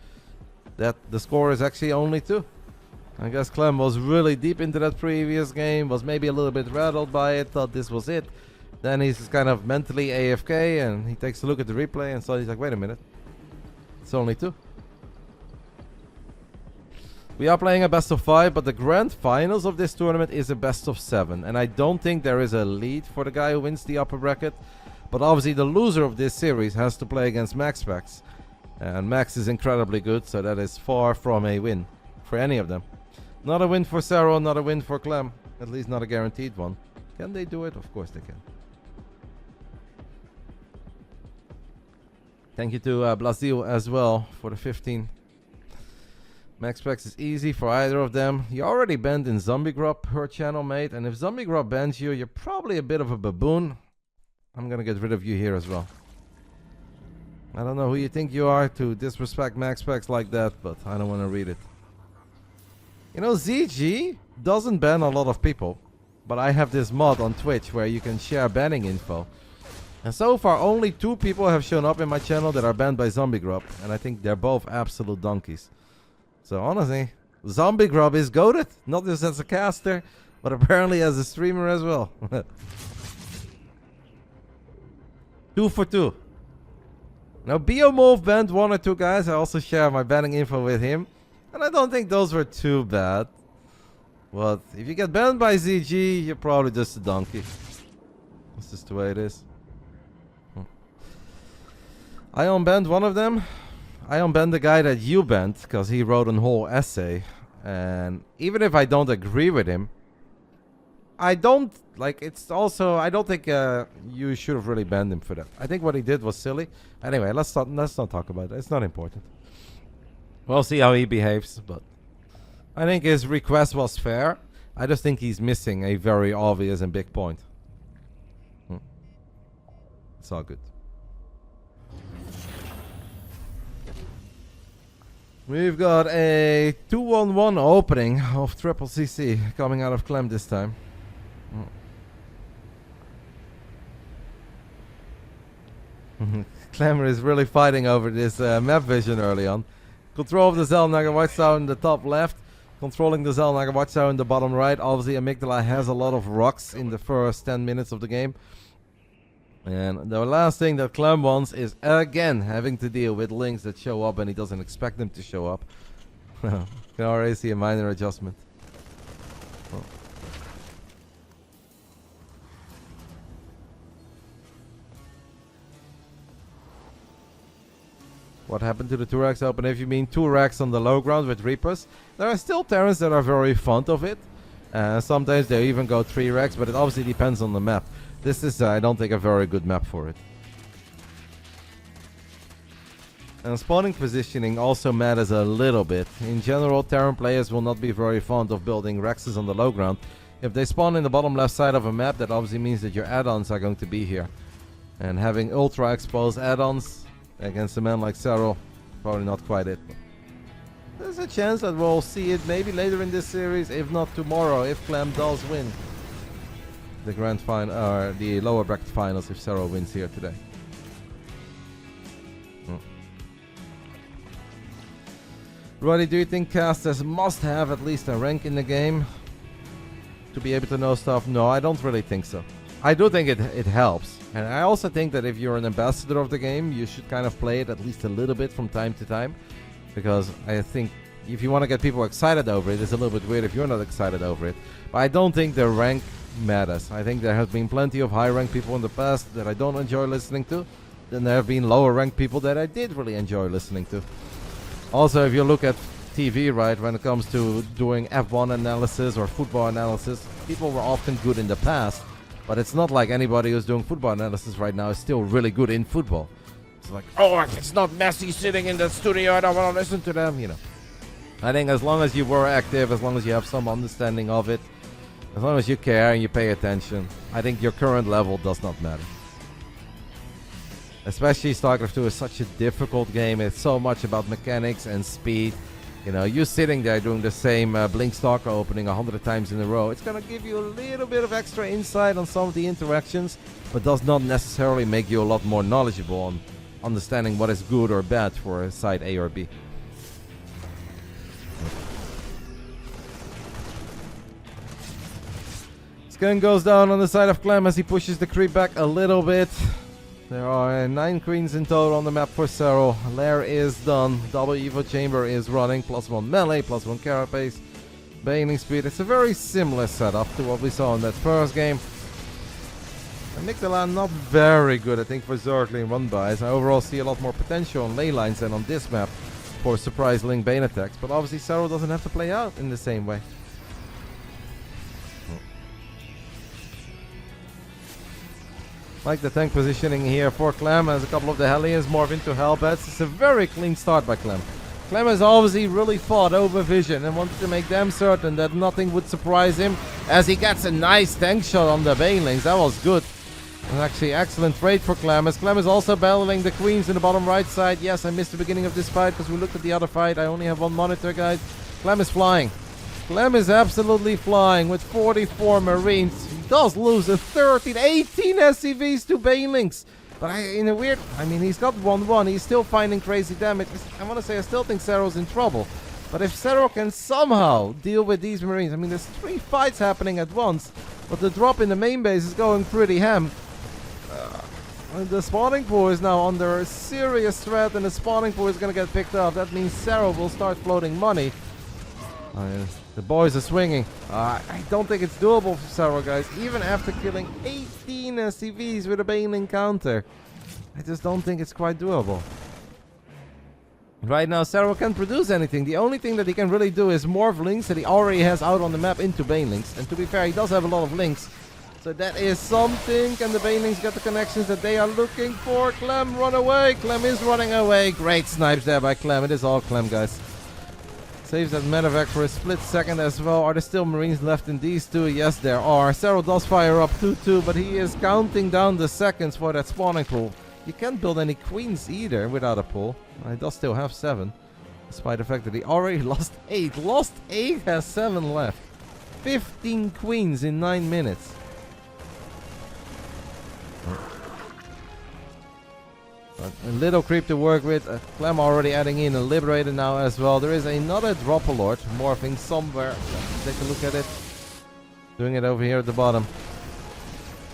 That the score is actually only 2. I guess Clem was really deep into that previous game, was maybe a little bit rattled by it, thought this was it. Then he's just kind of mentally AFK, and he takes a look at the replay, and so he's like, wait a minute. It's only 2. We are playing a best of 5, but the grand finals of this tournament is a best of 7. And I don't think there is a lead for the guy who wins the upper bracket. But obviously the loser of this series has to play against MaxPax. And Max is incredibly good, so that is far from a win for any of them. Not a win for Serral, not a win for Clem. At least not a guaranteed one. Can they do it? Of course they can. Thank you to Blasil as well for the 15. MaxPax is easy for either of them. You already banned in Zombie Grub, her channel mate. And if Zombie Grub bans you, you're probably a bit of a baboon. I'm gonna get rid of you here as well. I don't know who you think you are to disrespect MaxPax like that, but I don't want to read it. You know, ZG doesn't ban a lot of people. But I have this mod on Twitch where you can share banning info. And so far, only 2 people have shown up in my channel that are banned by Zombie Grub. And I think they're both absolute donkeys. So honestly, Zombie Grub is goated. Not just as a caster, but apparently as a streamer as well. 2 for 2. Now, Biomove banned 1 or 2 guys. I also share my banning info with him. And I don't think those were too bad. But if you get banned by ZG, you're probably just a donkey. That's just the way it is. I unbanned one of them. I unbanned the guy that you banned because he wrote a whole essay. And even if I don't agree with him, I don't like. It's also I don't think you should have really banned him for that. I think what he did was silly. Anyway, let's not talk about it. It's not important. We'll see how he behaves, but I think his request was fair. I just think he's missing a very obvious and big point. It's all good. We've got a 2-1-1 opening of triple CC coming out of Clem this time. Clem is really fighting over this map vision early on. Control of the Zelnaga watchtower in the top left. Controlling the Zelnaga watchtower in the bottom right. Obviously, Amygdala has a lot of rocks in the first 10 minutes of the game. And the last thing that Clem wants is, again, having to deal with links that show up and he doesn't expect them to show up. You can already see a minor adjustment. Oh. What happened to the 2 racks open? If you mean 2 racks on the low ground with Reapers, there are still Terrans that are very fond of it. Sometimes they even go 3 racks, but it obviously depends on the map. This is, I don't think, a very good map for it. And spawning positioning also matters a little bit. In general, Terran players will not be very fond of building Rexes on the low ground. If they spawn in the bottom left side of a map, that obviously means that your add-ons are going to be here. And having ultra exposed add-ons against a man like Serral, probably not quite it. There's a chance that we'll see it maybe later in this series, if not tomorrow, if Clem does win the grand final, or the lower bracket finals, if Serral wins here today. Roddy, do you think casters must have at least a rank in the game to be able to know stuff? No, I don't really think so. I do think it helps. And I also think that if you're an ambassador of the game, you should kind of play it at least a little bit from time to time. Because I think if you want to get people excited over it, it's a little bit weird if you're not excited over it. But I don't think the rank matters. I think there have been plenty of high rank people in the past that I don't enjoy listening to. Then there have been lower ranked people that I did really enjoy listening to. Also, if you look at TV, right, when it comes to doing F1 analysis or football analysis, people were often good in the past. But it's not like anybody who's doing football analysis right now is still really good in football. It's like, oh, it's not Messi sitting in the studio, I don't want to listen to them, you know. I think as long as you were active, as long as you have some understanding of it, as long as you care and you pay attention, I think your current level does not matter. Especially StarCraft 2 is such a difficult game. It's so much about mechanics and speed. You know, you sitting there doing the same Blink Stalker opening 100 times in a row, it's going to give you a little bit of extra insight on some of the interactions, but does not necessarily make you a lot more knowledgeable on understanding what is good or bad for side A or B. Scan goes down on the side of Clem as he pushes the creep back a little bit. There are 9 queens in total on the map for Serral. Lair is done. Double Evo Chamber is running. +1 melee, +1 carapace. Bailing speed. It's a very similar setup to what we saw in that first game. Amygdala not very good, I think, for Zergling run-bys. I overall see a lot more potential on ley lines than on this map for surprise link Bane attacks. But obviously Serral doesn't have to play out in the same way. Like the tank positioning here for Clem as a couple of the Hellions morph into Hellbats. It's a very clean start by Clem. Clem has obviously really fought over vision and wanted to make damn certain that nothing would surprise him as he gets a nice tank shot on the Banelings. That was good. And actually excellent trade for Clem as Clem is also battling the queens in the bottom right side. Yes, I missed the beginning of this fight because we looked at the other fight. I only have one monitor, guys. Clem is flying. Clem is absolutely flying with 44 Marines. He does lose a 18 SCVs to Banelings. But in a weird... I mean, he's got 1-1. He's still finding crazy damage. I want to say I still think Serral's in trouble. But if Serral can somehow deal with these Marines... I mean, there's 3 fights happening at once. But the drop in the main base is going pretty ham. The spawning pool is now under a serious threat. And the spawning pool is going to get picked up. That means Serral will start floating money. The boys are swinging. I don't think it's doable for Serral, guys. Even after killing 18 SCVs with a Baneling counter. I just don't think it's quite doable. Right now, Serral can't produce anything. The only thing that he can really do is morph links that he already has out on the map into Banelings. And to be fair, he does have a lot of links. So that is something. Can the Banelings get the connections that they are looking for? Clem, run away. Clem is running away. Great snipes there by Clem. It is all Clem, guys. Saves that medevac for a split second as well. Are there still Marines left in these two? Yes, there are. Serral does fire up 2-2, but he is counting down the seconds for that spawning pool. You can't build any queens either without a pool. He does still have 7. Despite the fact that he already lost 8. Lost 8, has 7 left. 15 queens in 9 minutes. But a little creep to work with. Clem already adding in a Liberator now as well. There is another Dropper Lord morphing somewhere. Let's take a look at it. Doing it over here at the bottom.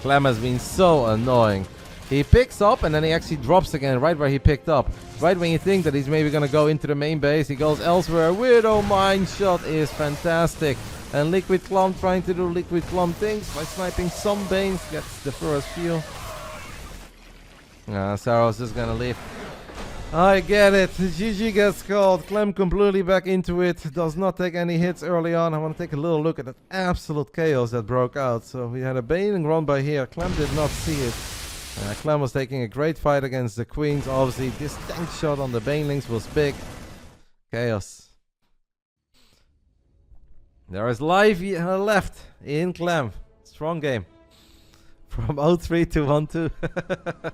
Clem has been so annoying. He picks up and then he actually drops again right where he picked up. Right when you think that he's maybe going to go into the main base, he goes elsewhere. Widow Mine Shot is fantastic. And Liquid Clem trying to do Liquid Clem things by sniping some Banes. Gets the first few. Serral's just going to leave. I get it. GG gets called. Clem completely back into it. Does not take any hits early on. I want to take a little look at that absolute chaos that broke out. So we had a Bane run by here. Clem did not see it. Clem was taking a great fight against the Queens. Obviously, this tank shot on the Banelings was big. Chaos. There is life left in Clem. Strong game. From 0-3 to 1-2.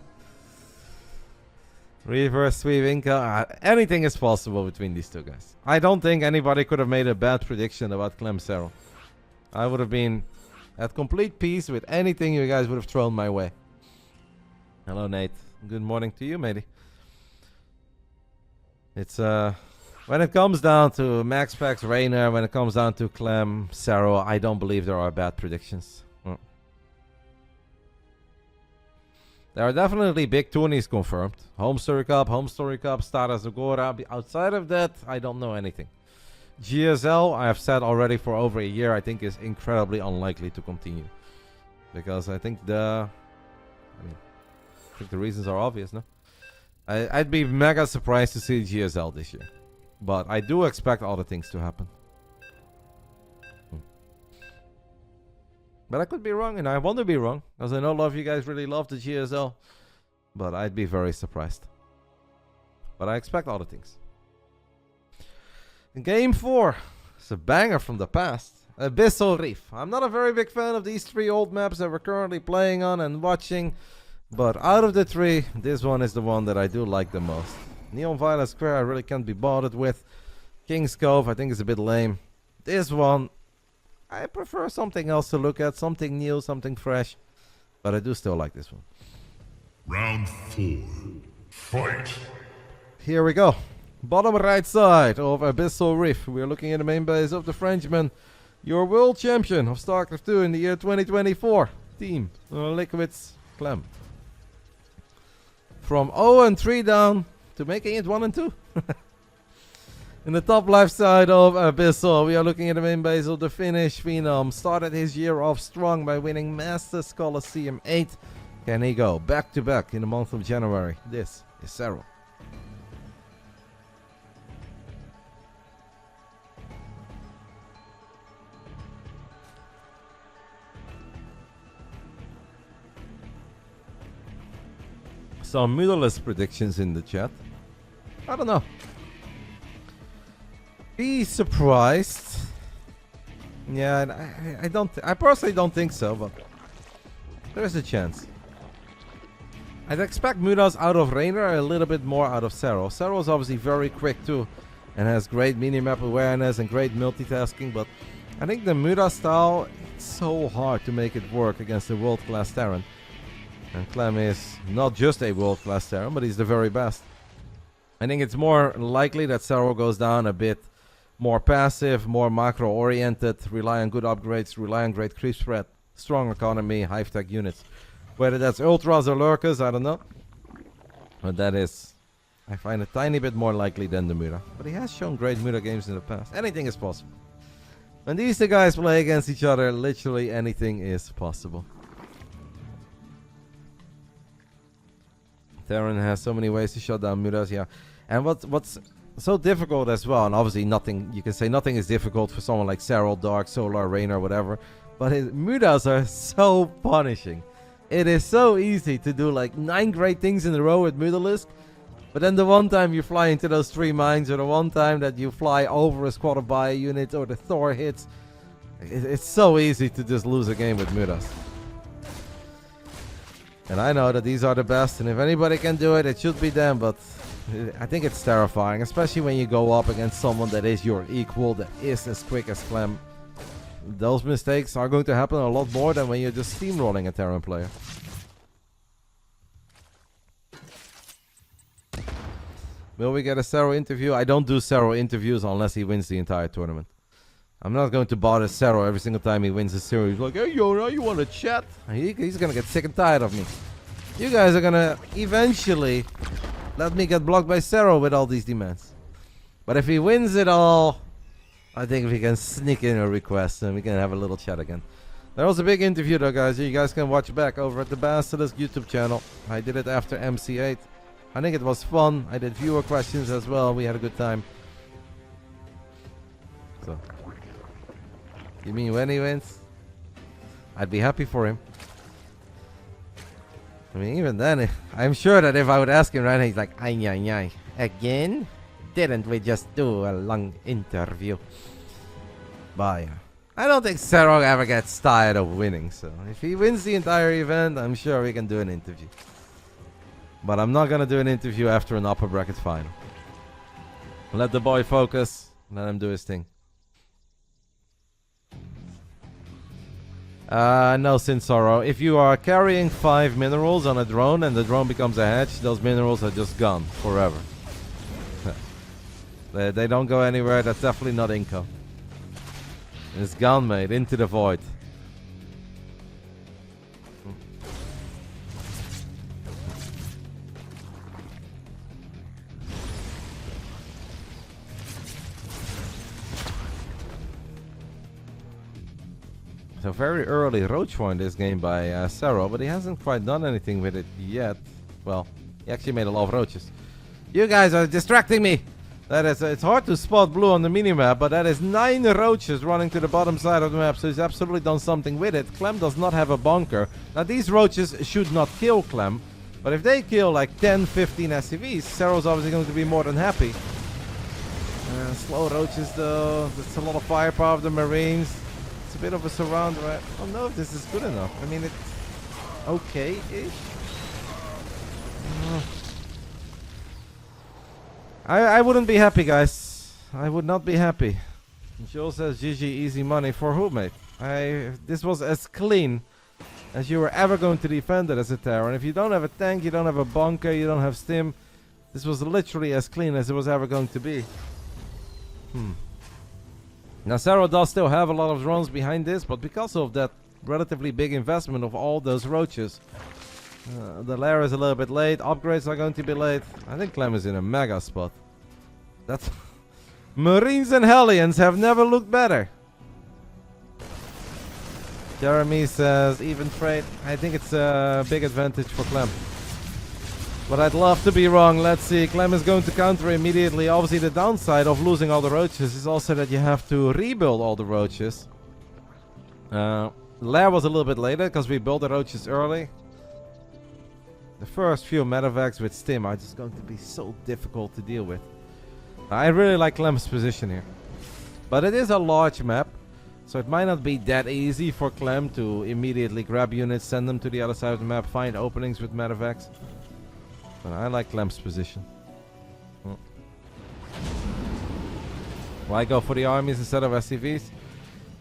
Reverse sweep Inca. Anything is possible between these two guys. I don't think anybody could have made a bad prediction about Clem Serral. I would have been at complete peace with anything you guys would have thrown my way. Hello, Nate. Good morning to you, matey. It's when it comes down to Max Pax Reynor, when it comes down to Clem Serral, I don't believe there are bad predictions. There are definitely big tourneys confirmed. Home Story Cup, Stardust Agora. Outside of that, I don't know anything. GSL, I have said already for over a year, I think is incredibly unlikely to continue. Because I think the reasons are obvious, no? I'd be mega surprised to see GSL this year. But I do expect other things to happen. But I could be wrong, and I want to be wrong. Because I know a lot of you guys really love the GSL. But I'd be very surprised. But I expect other things. In Game 4. It's a banger from the past. Abyssal Reef. I'm not a very big fan of these 3 old maps that we're currently playing on and watching. But out of the 3, this one is the one that I do like the most. Neon Violet Square I really can't be bothered with. King's Cove I think is a bit lame. This one, I prefer something else to look at. Something new, something fresh. But I do still like this one. Round 4. Fight. Here we go. Bottom right side of Abyssal Reef. We're looking at the main base of the Frenchman. Your world champion of StarCraft 2 in the year 2024. Team Liquid's Clem. From 0-3 down to making it 1-2. In the top left side of Abyssal, we are looking at the main base of the Finnish Phenom. Started his year off strong by winning Masters Coliseum 8. Can he go back to back in the month of January? This is Serral. Some Mutterless predictions in the chat. I don't know. Be surprised. Yeah, I personally don't think so, but there's a chance. I'd expect Mudas out of Reynor, a little bit more out of Serral. Serral is obviously very quick too, and has great minimap awareness and great multitasking, but I think the Muda style, it's so hard to make it work against a world-class Terran. And Clem is not just a world-class Terran, but he's the very best. I think it's more likely that Serral goes down a bit more passive, more macro-oriented, rely on good upgrades, rely on great creep spread, strong economy, high-tech units. Whether that's Ultras or Lurkers, I don't know. But that is, I find a tiny bit more likely than the Muda. But he has shown great Muda games in the past. Anything is possible. When these two guys play against each other, literally anything is possible. Terran has so many ways to shut down Mudas, yeah. And what's so difficult as well, and obviously nothing, you can say nothing is difficult for someone like Serral, Dark, Solar, Reynor, whatever. But his Mudas are so punishing. It is so easy to do like 9 great things in a row with Mutalisk. But then the one time you fly into those 3 mines, or the one time that you fly over a squad of Bio unit, or the Thor hits, it's so easy to just lose a game with Mudas. And I know that these are the best, and if anybody can do it, it should be them, but I think it's terrifying, especially when you go up against someone that is your equal, that is as quick as Clem. Those mistakes are going to happen a lot more than when you're just steamrolling a Terran player. Will we get a Serral interview? I don't do Serral interviews unless he wins the entire tournament. I'm not going to bother Serral every single time he wins a series. Like, hey, Yona, you want to chat? He's going to get sick and tired of me. You guys are going to eventually let me get blocked by Serral with all these demands. But if he wins it all, I think we can sneak in a request and we can have a little chat again. There was a big interview though, guys. You guys can watch back over at the BASILISK YouTube channel. I did it after MC8. I think it was fun. I did viewer questions as well. We had a good time. So, you mean when he wins? I'd be happy for him. I mean, even then, I'm sure that if I would ask him right now, he's like, ay, ay, ay. Again? Didn't we just do a long interview? But I don't think Serral ever gets tired of winning. So if he wins the entire event, I'm sure we can do an interview. But I'm not going to do an interview after an upper bracket final. Let the boy focus. Let him do his thing. No, Sinsoro. If you are carrying 5 minerals on a drone and the drone becomes a hatch, those minerals are just gone forever. They don't go anywhere. That's definitely not income. It's gone, mate. Into the void. So very early Roach War in this game by Serral, but he hasn't quite done anything with it yet. Well, he actually made a lot of roaches. You guys are distracting me! That is, it's hard to spot blue on the minimap, but that is 9 roaches running to the bottom side of the map, so he's absolutely done something with it. Clem does not have a bunker. Now these roaches should not kill Clem, but if they kill like 10, 15 SCVs, Serral's obviously going to be more than happy. Slow roaches though, that's a lot of firepower of the Marines. It's a bit of a surround, right? I don't know if this is good enough. I mean, it's okay-ish. I wouldn't be happy, guys. I would not be happy. Joel says GG easy money. For who, mate? This was as clean as you were ever going to defend it as a Terran. If you don't have a tank, you don't have a bunker, you don't have stim. This was literally as clean as it was ever going to be. Now Serral does still have a lot of drones behind this, but because of that relatively big investment of all those roaches, the lair is a little bit late, upgrades are going to be late. I think Clem is in a mega spot. That's Marines and Hellions have never looked better. Jeremy says even trade. I think it's a big advantage for Clem. But I'd love to be wrong. Let's see. Clem is going to counter immediately. Obviously, the downside of losing all the roaches is also that you have to rebuild all the roaches. Lair was a little bit later because we built the roaches early. The first few medevacs with stim are just going to be so difficult to deal with. I really like Clem's position here. But it is a large map, so it might not be that easy for Clem to immediately grab units, send them to the other side of the map, find openings with medevacs. But I like Clem's position. Why go for the armies instead of SCVs?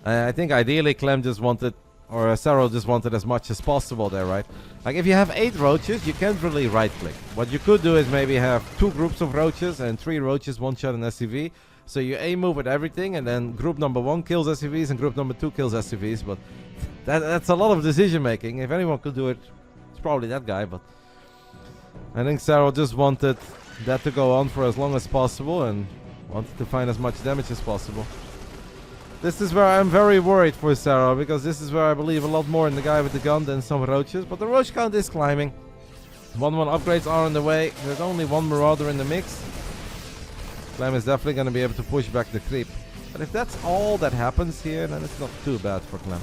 I think ideally Clem just wanted, or Serral just wanted as much as possible there, right? Like if you have 8 roaches, you can't really right click. What you could do is maybe have 2 groups of roaches and 3 roaches one-shot an SCV. So you A-move with everything and then group number 1 kills SCVs and group number 2 kills SCVs. But that's a lot of decision making. If anyone could do it, it's probably that guy. But I think Serral just wanted that to go on for as long as possible and wanted to find as much damage as possible. This is where I'm very worried for Serral, because this is where I believe a lot more in the guy with the gun than some roaches. But the roach count is climbing. 1-1 upgrades are on the way. There's only 1 marauder in the mix. Clem is definitely going to be able to push back the creep. But if that's all that happens here, then it's not too bad for Clem.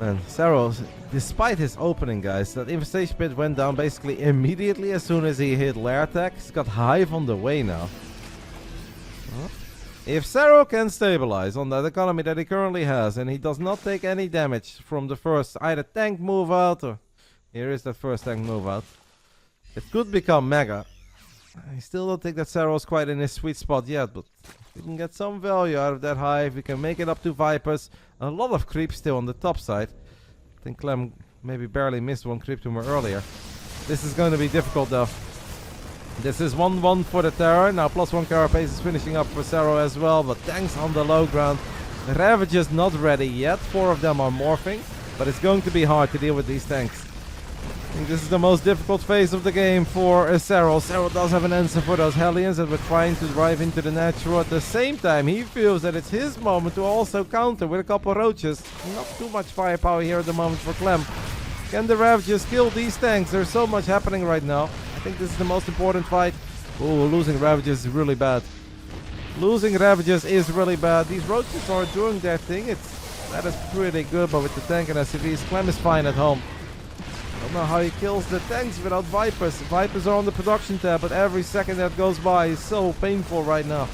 And Serral, despite his opening, guys, that infestation pit went down basically immediately as soon as he hit lair attack. He's got Hive on the way now. If Serral can stabilize on that economy that he currently has, and he does not take any damage from the first either tank move out, or here is that first tank move out, it could become mega. I still don't think that Serral's quite in his sweet spot yet, but we can get some value out of that hive. We can make it up to Vipers. A lot of creeps still on the top side. I think Clem maybe barely missed one creep tumor earlier. This is going to be difficult though. This is 1-1 for the Terror. Now +1 carapace is finishing up for Serral as well, but tanks on the low ground. The Ravages not ready yet. 4 of them are morphing, but it's going to be hard to deal with these tanks. I think this is the most difficult phase of the game for Serral. Serral does have an answer for those Hellions that were trying to drive into the natural. At the same time, he feels that it's his moment to also counter with a couple Roaches. Not too much firepower here at the moment for Clem. Can the Ravages kill these tanks? There's so much happening right now. I think this is the most important fight. Ooh, losing Ravages is really bad. Losing Ravages is really bad. These Roaches are doing their thing. That is pretty good, but with the tank and SCVs, Clem is fine at home. I don't know how he kills the tanks without Vipers. Vipers are on the production tab, but every second that goes by is so painful right now.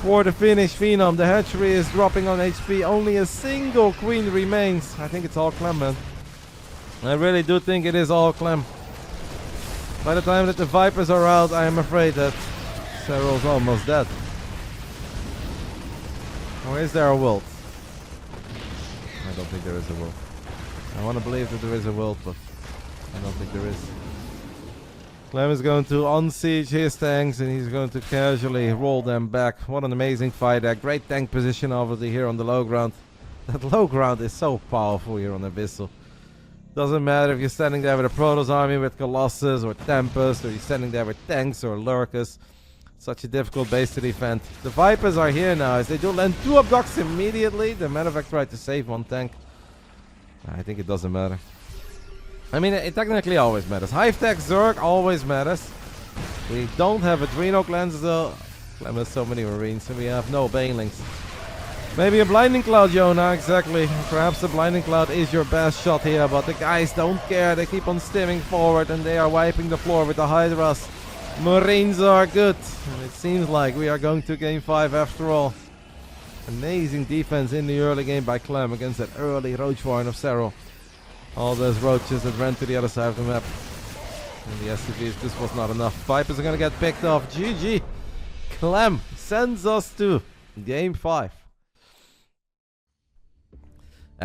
For the Finnish Phenom, the hatchery is dropping on HP. Only a single queen remains. I think it's all Clem, man. I really do think it is all Clem. By the time that the Vipers are out, I am afraid that Serral's almost dead. Or is there a Wilt? I don't think there is a Wilt. I want to believe that there is a Wilt, but I don't think there is. Clem is going to unsiege his tanks and he's going to casually roll them back. What an amazing fight there. Great tank position obviously here on the low ground. That low ground is so powerful here on Abyssal. Doesn't matter if you're standing there with a Protoss army with Colossus or Tempest, or you're standing there with tanks or Lurkers. Such a difficult base to defend. The Vipers are here now as they do land 2 abducts immediately. The Medevac tried to save one tank. I think it doesn't matter. I mean, it technically always matters. Hive Tech Zerg always matters. We don't have Adreno Cleanse though. Clem has so many Marines, so we have no Banelings. Maybe a Blinding Cloud, Yona, exactly. Perhaps the Blinding Cloud is your best shot here, but the guys don't care. They keep on stimming forward and they are wiping the floor with the Hydras. Marines are good. And it seems like we are going to game 5 after all. Amazing defense in the early game by Clem against that early Roach Warren of Serral. All those Roaches that ran to the other side of the map. And the SCVs, this was not enough. Vipers are going to get picked off. GG. Clem sends us to game 5.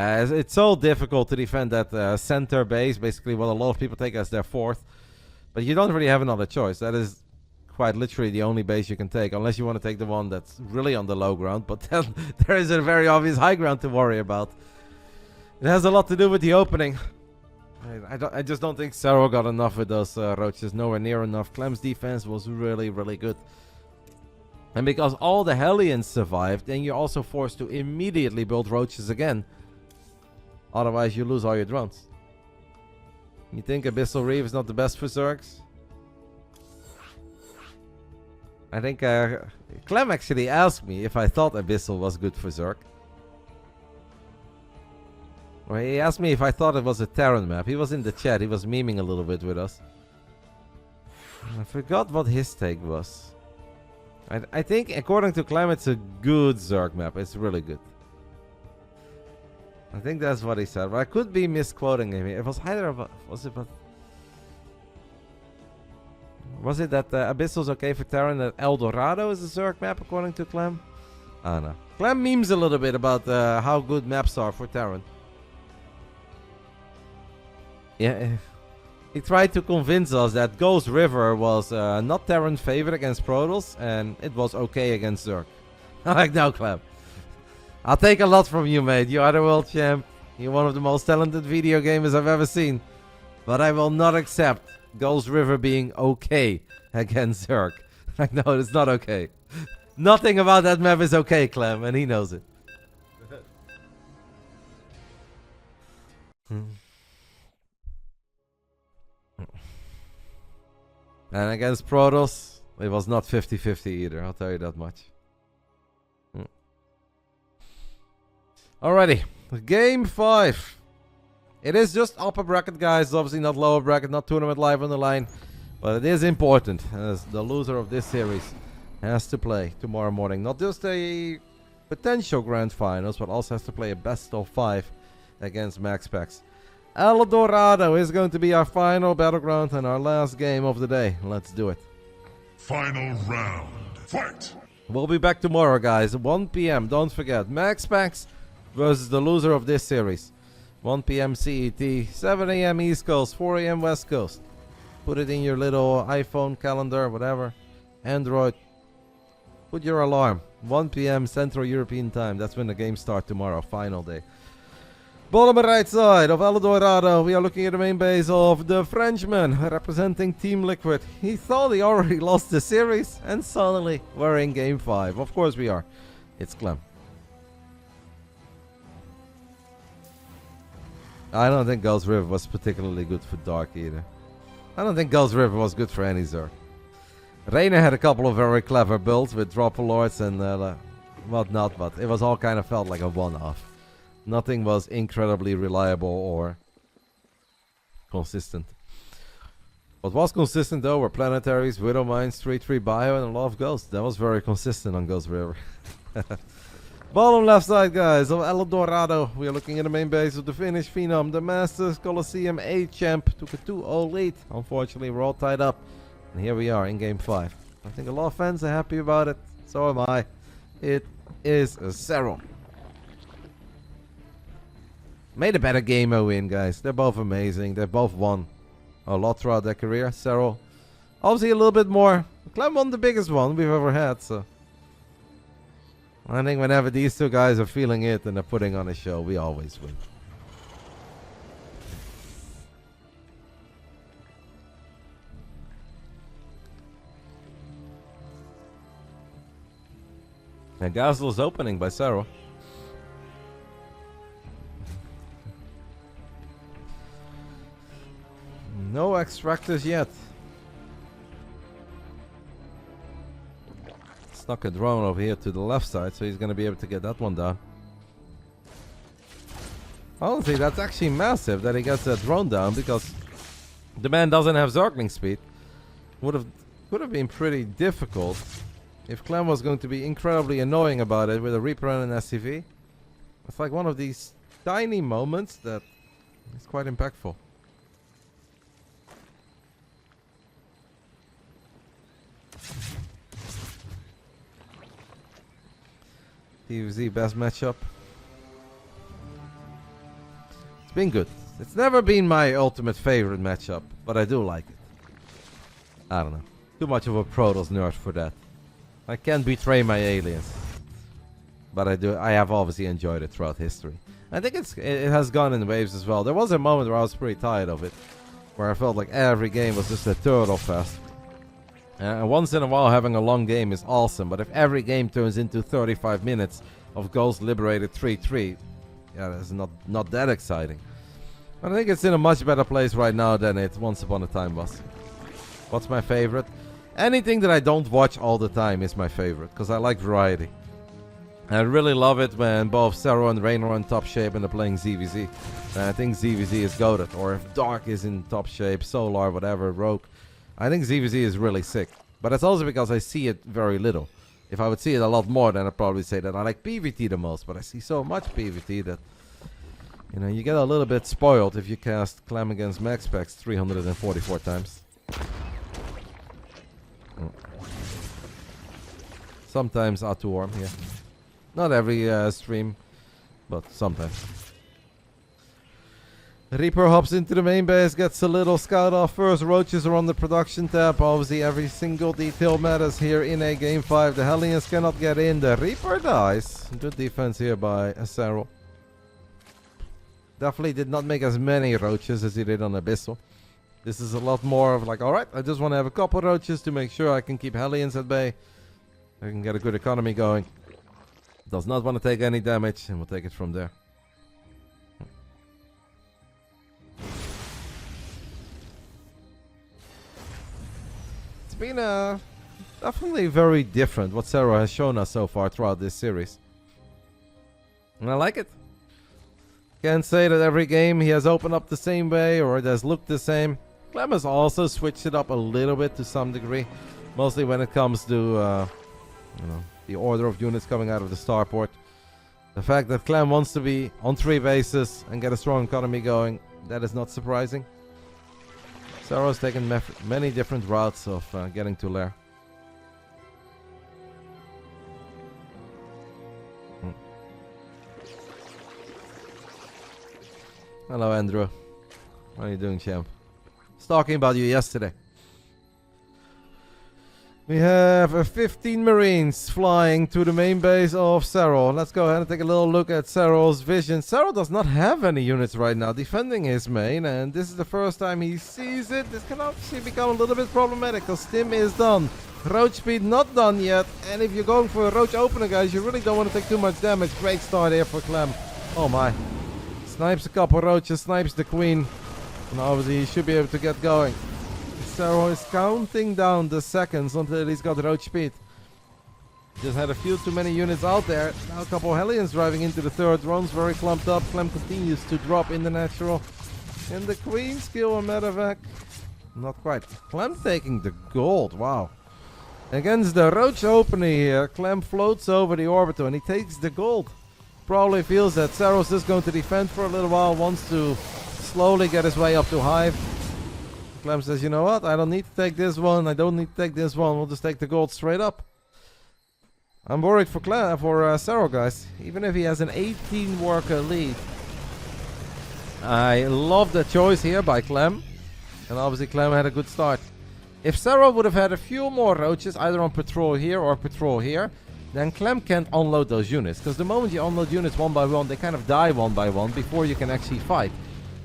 It's so difficult to defend that center base. Basically what a lot of people take as their 4th. But you don't really have another choice. That is quite literally the only base you can take. Unless you want to take the one that's really on the low ground. But then there is a very obvious high ground to worry about. It has a lot to do with the opening. I just don't think Serral got enough with those Roaches. Nowhere near enough. Clem's defense was really, really good. And because all the Hellions survived, then you're also forced to immediately build Roaches again. Otherwise, you lose all your drones. You think Abyssal Reef is not the best for Zergs? I think Clem actually asked me if I thought Abyssal was good for Zerg. Well, he asked me if I thought it was a Terran map. He was in the chat. He was memeing a little bit with us. I forgot what his take was. I think, according to Clem, it's a good Zerg map. It's really good. I think that's what he said. But I could be misquoting him. It was either of... Was it that Abyssal's okay for Terran, that El Dorado is a Zerg map, according to Clem? I don't know. Clem memes a little bit about how good maps are for Terran. Yeah, he tried to convince us that Ghost River was not Terran favorite against Protoss, and it was okay against Zerg. I'm like, no, Clem. I'll take a lot from you, mate. You are the world champ. You're one of the most talented video gamers I've ever seen. But I will not accept Ghost River being okay against Zerg. Like, no, it's not okay. Nothing about that map is okay, Clem, and he knows it. And against Protoss, it was not 50-50 either, I'll tell you that much. Alrighty, game 5. It is just upper bracket, guys, obviously not lower bracket, not tournament live on the line. But it is important as the loser of this series has to play tomorrow morning. Not just a potential grand finals, but also has to play a best of 5 against MaxPax. El Dorado is going to be our final battleground and our last game of the day. Let's do it. Final round. Fight! We'll be back tomorrow, guys. 1 p.m. Don't forget. MaxPax versus the loser of this series. 1 p.m. CET, 7 a.m. East Coast, 4 a.m. West Coast. Put it in your little iPhone calendar, whatever. Android. Put your alarm. 1 p.m. Central European Time. That's when the games start tomorrow. Final day. Bottom right side of El Dorado, we are looking at the main base of the Frenchman representing Team Liquid. He thought he already lost the series, and suddenly we're in game 5. Of course we are. It's Clem. I don't think Ghost River was particularly good for Dark either. I don't think Ghost River was good for any Zerg. Reynor had a couple of very clever builds with Dropper Lords and whatnot, but it was all kind of felt like a one-off. Nothing was incredibly reliable or consistent. What was consistent though were Planetaries, Widow Mines, 3-3 Bio, and a lot of Ghosts. That was very consistent on Ghost River. Bottom left side, guys, of El Dorado. We are looking at the main base of the Finnish Phenom, the Masters Colosseum A champ. Took a 2-0 lead. Unfortunately, we're all tied up. And here we are in game 5. I think a lot of fans are happy about it. So am I. It is a Serral. Made a better game win, guys. They're both amazing. They both won a lot throughout their career. Serral, obviously a little bit more. Clem won the biggest one we've ever had, so I think whenever these two guys are feeling it and they're putting on a show, we always win. And Gazel's opening by Serral. No extractors yet. Snuck a drone over here to the left side, so he's going to be able to get that one down. Honestly, that's actually massive that he gets that drone down, because the man doesn't have Zergling speed. Would have been pretty difficult if Clem was going to be incredibly annoying about it with a Reaper and an SCV. It's like one of these tiny moments that is quite impactful. TVZ best matchup. It's been good. It's never been my ultimate favorite matchup, but I do like it. I don't know. Too much of a Protoss nerd for that. I can't betray my aliens. But I do. I have obviously enjoyed it throughout history. I think it has gone in waves as well. There was a moment where I was pretty tired of it, where I felt like every game was just a turtle fest. Once in a while having a long game is awesome, but if every game turns into 35 minutes of Ghost Liberated 3-3, yeah, that's not that exciting. But I think it's in a much better place right now than it once upon a time was. What's my favorite? Anything that I don't watch all the time is my favorite, because I like variety. I really love it when both Serral and Reynor are in top shape and they're playing ZVZ. And I think ZVZ is goated, or if Dark is in top shape, Solar, whatever, Rogue. I think ZVZ is really sick, but it's also because I see it very little. If I would see it a lot more, then I'd probably say that I like PvT the most, but I see so much PvT that, you know, you get a little bit spoiled if you cast Clem against MaxPax 344 times. Sometimes Atuorm, yeah. Not every stream, but sometimes. Reaper hops into the main base, gets a little scout off first. Roaches are on the production tab. Obviously, every single detail matters here in a game 5. The Hellions cannot get in. The Reaper dies. Good defense here by Serral. Definitely did not make as many roaches as he did on Abyssal. This is a lot more of like, alright, I just want to have a couple roaches to make sure I can keep Hellions at bay. I can get a good economy going. Does not want to take any damage, and we'll take it from there. It's been definitely very different what Serral has shown us so far throughout this series. And I like it. Can't say that every game he has opened up the same way or it has looked the same. Clem has also switched it up a little bit to some degree. Mostly when it comes to You know, the order of units coming out of the starport. The fact that Clem wants to be on 3 bases and get a strong economy going, that is not surprising. Serral's taken many different routes of getting to Lair. Hello, Andrew. How are you doing, champ? I was talking about you yesterday. We have 15 Marines flying to the main base of Serral. Let's go ahead and take a little look at Serral's vision. Serral does not have any units right now defending his main, and this is the first time he sees it. This can obviously become a little bit problematic because Stim is done. Roach speed not done yet, and if you're going for a Roach opener, guys, you really don't want to take too much damage. Great start here for Clem. Oh my. Snipes a couple Roaches, snipes the Queen, and obviously he should be able to get going. Serral is counting down the seconds until he's got Roach speed. Just had a few too many units out there. Now a couple Hellions driving into the third. Drone's very clumped up. Clem continues to drop in the natural. And the Queen's kill on medevac. Not quite. Clem taking the gold. Wow. Against the Roach opener here, Clem floats over the orbiter and he takes the gold. Probably feels that Serral's just going to defend for a little while. Wants to slowly get his way up to Hive. Clem says, you know what, I don't need to take this one, I don't need to take this one, we'll just take the gold straight up. I'm worried for Serral, guys, even if he has an 18 worker lead. I love the choice here by Clem, and obviously Clem had a good start. If Serral would have had a few more Roaches, either on patrol here or patrol here, then Clem can't unload those units, because the moment you unload units one by one, they kind of die one by one before you can actually fight.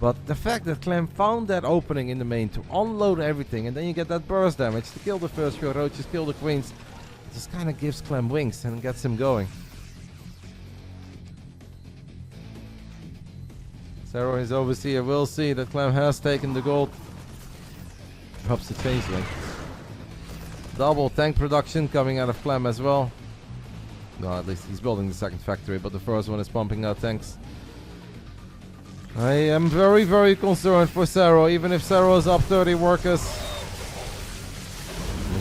But the fact that Clem found that opening in the main to unload everything, and then you get that burst damage to kill the first few Roaches, kill the Queens, it just kind of gives Clem wings and gets him going. Serral is overseer will see that Clem has taken the gold. Drops the changeling. Double tank production coming out of Clem as well. No, at least he's building the second factory, but the first one is pumping out tanks. I am very, very concerned for Serral, even if Serral is up 30 workers.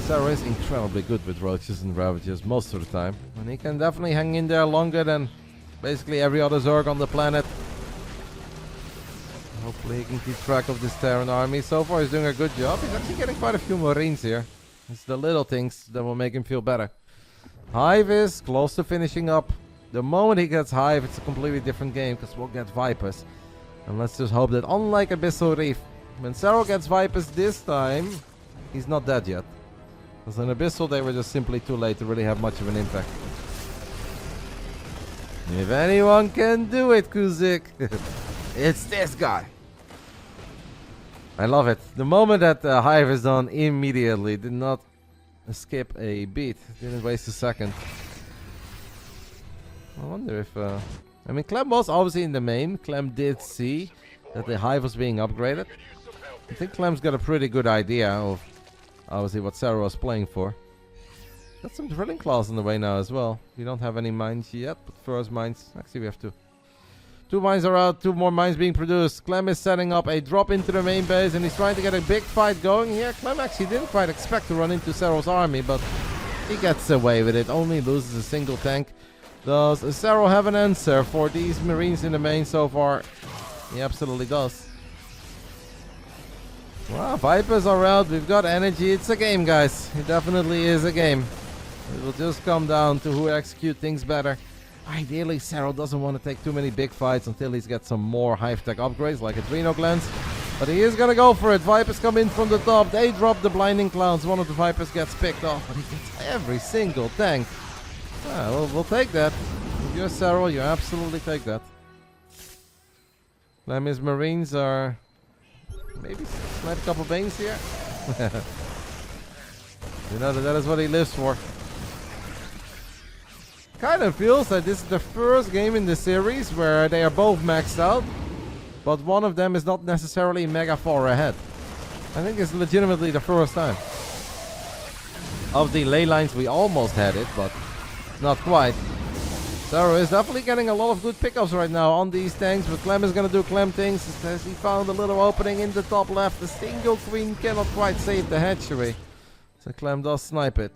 Serral is incredibly good with Roaches and Ravages most of the time. And he can definitely hang in there longer than basically every other Zerg on the planet. Hopefully he can keep track of this Terran army. So far he's doing a good job. He's actually getting quite a few Marines here. It's the little things that will make him feel better. Hive is close to finishing up. The moment he gets Hive, it's a completely different game because we'll get Vipers. And let's just hope that, unlike Abyssal Reef, when Serral gets Vipers this time, he's not dead yet. Because in Abyssal, they were just simply too late to really have much of an impact. If anyone can do it, Kuzik, it's this guy. I love it. The moment that Hive is done, immediately did not skip a beat. Didn't waste a second. I wonder if... I mean, Clem was obviously in the main. Clem did see that the Hive was being upgraded. I think Clem's got a pretty good idea of obviously what Serral was playing for. Got some drilling claws on the way now as well. We don't have any mines yet, but first mines... Actually, we have two. 2 mines are out, 2 more mines being produced. Clem is setting up a drop into the main base and he's trying to get a big fight going here. Clem actually didn't quite expect to run into Serral's army, but he gets away with it. Only loses a single tank. Does Serral have an answer for these Marines in the main so far? He absolutely does. Wow, Vipers are out. We've got energy. It's a game, guys. It definitely is a game. It will just come down to who execute things better. Ideally, Serral doesn't want to take too many big fights until he's got some more Hive Tech upgrades, like a Reynor Glance. But he is going to go for it. Vipers come in from the top. They drop the Blinding Clouds. One of the Vipers gets picked off, but he gets every single tank. Yeah, we'll take that. If you're Serral, you absolutely take that. Clem's Marines are... maybe snipe a couple Banes here. You know that is what he lives for. Kind of feels like this is the first game in the series where they are both maxed out, but one of them is not necessarily mega far ahead. I think it's legitimately the first time. Of the ley lines, we almost had it, but not quite. Serral is definitely getting a lot of good pickups right now on these tanks, but Clem is going to do Clem things. As he found a little opening in the top left. The single Queen cannot quite save the hatchery, so Clem does snipe it.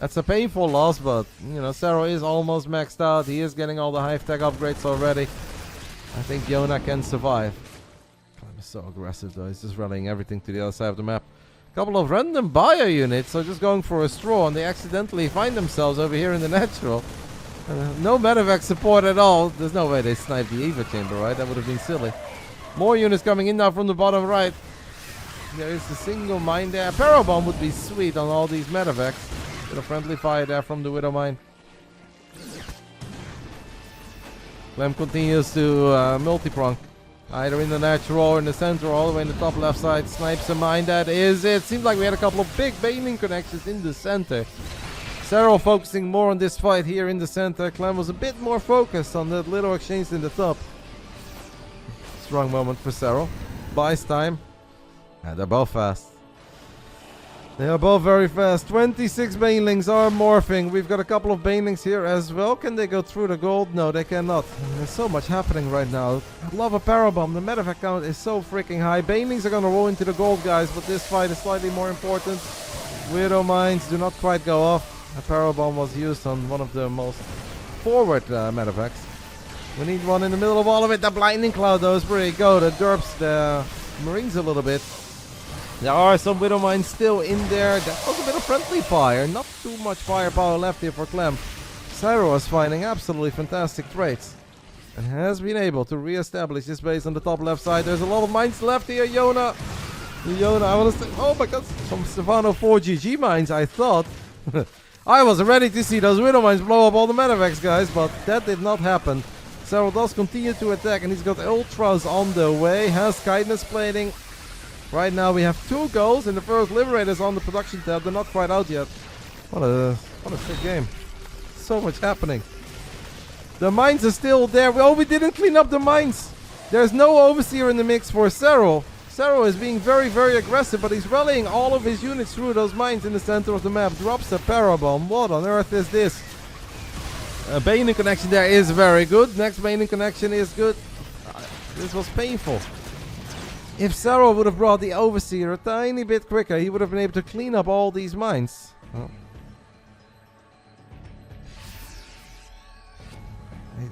That's a painful loss, but, you know, Serral is almost maxed out. He is getting all the hive tech upgrades already. I think Yona can survive. Clem is so aggressive, though. He's just rallying everything to the other side of the map. Couple of random bio units are just going for a straw, and they accidentally find themselves over here in the natural. No medevac support at all. There's no way they sniped the Eva chamber, right? That would have been silly. More units coming in now from the bottom right. There is a single mine there. A Parabomb would be sweet on all these medevacs. With a friendly fire there from the Widow mine. Clem continues to multi-prong. Either in the natural or in the center, all the way in the top left side. Snipes a mine. That is it. Seems like we had a couple of big baneling connections in the center. Serral focusing more on this fight here in the center. Clem was a bit more focused on that little exchange in the top. Strong moment for Serral. Buys time. And they're both fast. They are both very fast. 26 banelings are morphing. We've got a couple of banelings here as well. Can they go through the gold? No, they cannot. There's so much happening right now. I love a Parabomb. The medevac count is so freaking high. Banelings are going to roll into the gold, guys, but this fight is slightly more important. Widow mines do not quite go off. A Parabomb was used on one of the most forward medevacs. We need one in the middle of all of it. The Blinding Cloud, though, is pretty good. It derps the Marines a little bit. There are some Widow mines still in there. That was a bit of friendly fire. Not too much firepower left here for Clem. Serral is finding absolutely fantastic trades. And has been able to re-establish this base on the top left side. There's a lot of mines left here, Yona. Yona, I want to say, oh my god, some Stefano 4 GG mines, I thought. I was ready to see those Widow mines blow up all the medevacs, guys, but that did not happen. Serral does continue to attack, and he's got Ultras on the way. Has Kindness plating. Right now we have 2 goals, and the first Liberators on the production tab. They're not quite out yet. What a sick game. So much happening. The mines are still there. We didn't clean up the mines. There's no Overseer in the mix for Serral. Serral is being very, very aggressive, but he's rallying all of his units through those mines in the center of the map. Drops a Parabomb. What on earth is this? A Baneling connection there is very good. Next Baneling connection is good. This was painful. If Serral would have brought the Overseer a tiny bit quicker, he would have been able to clean up all these mines. Oh.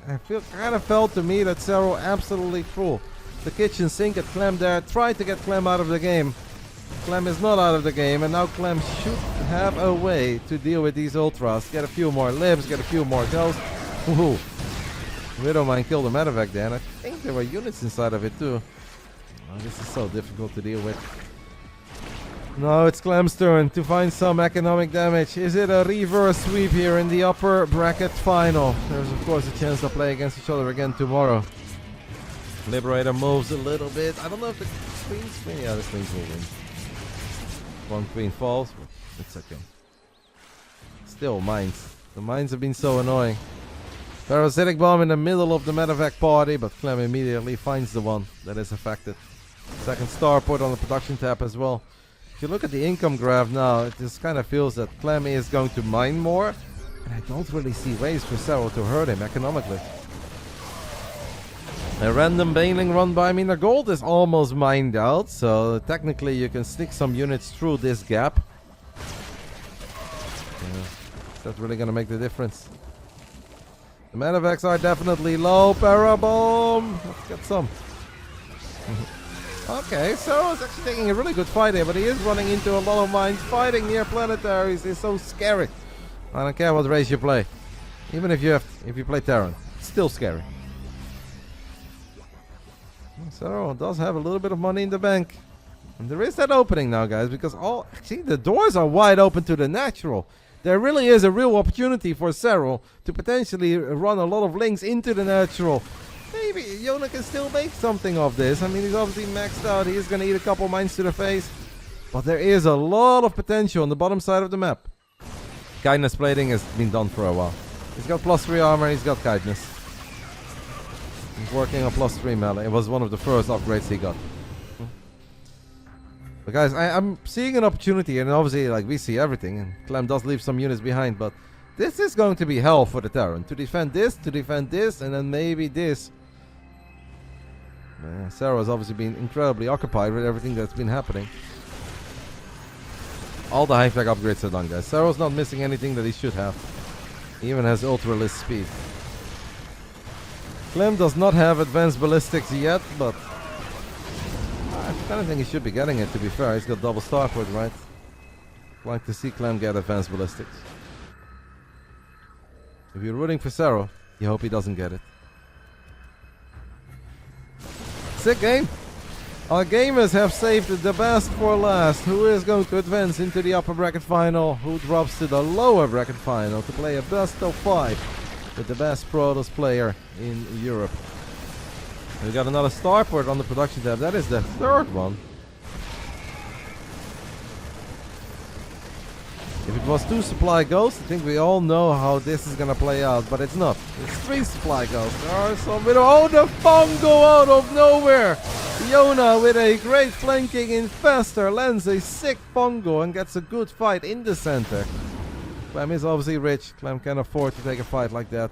I kind of felt to me that Serral absolutely threw the kitchen sink at Clem there. Tried to get Clem out of the game. Clem is not out of the game, and now Clem should have a way to deal with these Ultras. Get a few more libs, get a few more kills. Woohoo! Widowmine killed the medevac there, and I think there were units inside of it too. Oh, this is so difficult to deal with. Now it's Clem's turn to find some economic damage. Is it a reverse sweep here in the upper bracket final? There's of course a chance to play against each other again tomorrow. Liberator moves a little bit. I don't know if the Queen's Queen. Yeah, this Queen's will win. One Queen falls, but it's okay. Still mines. The mines have been so annoying. Parasitic bomb in the middle of the medevac party, but Clem immediately finds the one that is affected. Second star put on the production tab as well. If you look at the income graph now, it just kind of feels that Clem is going to mine more. And I don't really see ways for Serral to hurt him economically. A random baneling run by. I mean, the gold is almost mined out, so technically you can stick some units through this gap. Is that really going to make the difference? The medevacs are definitely low. Parabomb! Let's get some. Okay, Serral's actually taking a really good fight here, but he is running into a lot of mines. Fighting near planetaries is so scary. I don't care what race you play. Even if you play Terran, it's still scary. Serral does have a little bit of money in the bank. And there is that opening now, guys, because actually the doors are wide open to the natural. There really is a real opportunity for Serral to potentially run a lot of links into the natural. Maybe Yona can still make something of this. I mean, he's obviously maxed out. He is going to eat a couple mines to the face. But there is a lot of potential on the bottom side of the map. Kindness plating has been done for a while. He's got +3 armor, he's got kindness. He's working on +3 melee. It was one of the first upgrades he got. But guys, I'm seeing an opportunity, and obviously, like, we see everything, and Clem does leave some units behind, but this is going to be hell for the Terran. To defend this, and then maybe this. Serral has obviously been incredibly occupied with everything that's been happening. All the high-tech upgrades are done, guys. Serral's not missing anything that he should have. He even has ultra-list speed. Clem does not have advanced ballistics yet, but I kind of think he should be getting it, to be fair. He's got double starport, right? Like to see Clem get advanced ballistics. If you're rooting for Serral, you hope he doesn't get it. Sick game. Our gamers have saved the best for last. Who is going to advance into the upper bracket final? Who drops to the lower bracket final to play a best of 5 with the best Protoss player in Europe? We got another starport on the production tab. That is the third one. If it was 2 supply ghosts, I think we all know how this is gonna play out, but it's not. It's 3 supply ghosts. There are some with the Fungo out of nowhere! Yona with a great flanking infestor lands a sick Fungo and gets a good fight in the center. Clem is obviously rich. Clem can afford to take a fight like that.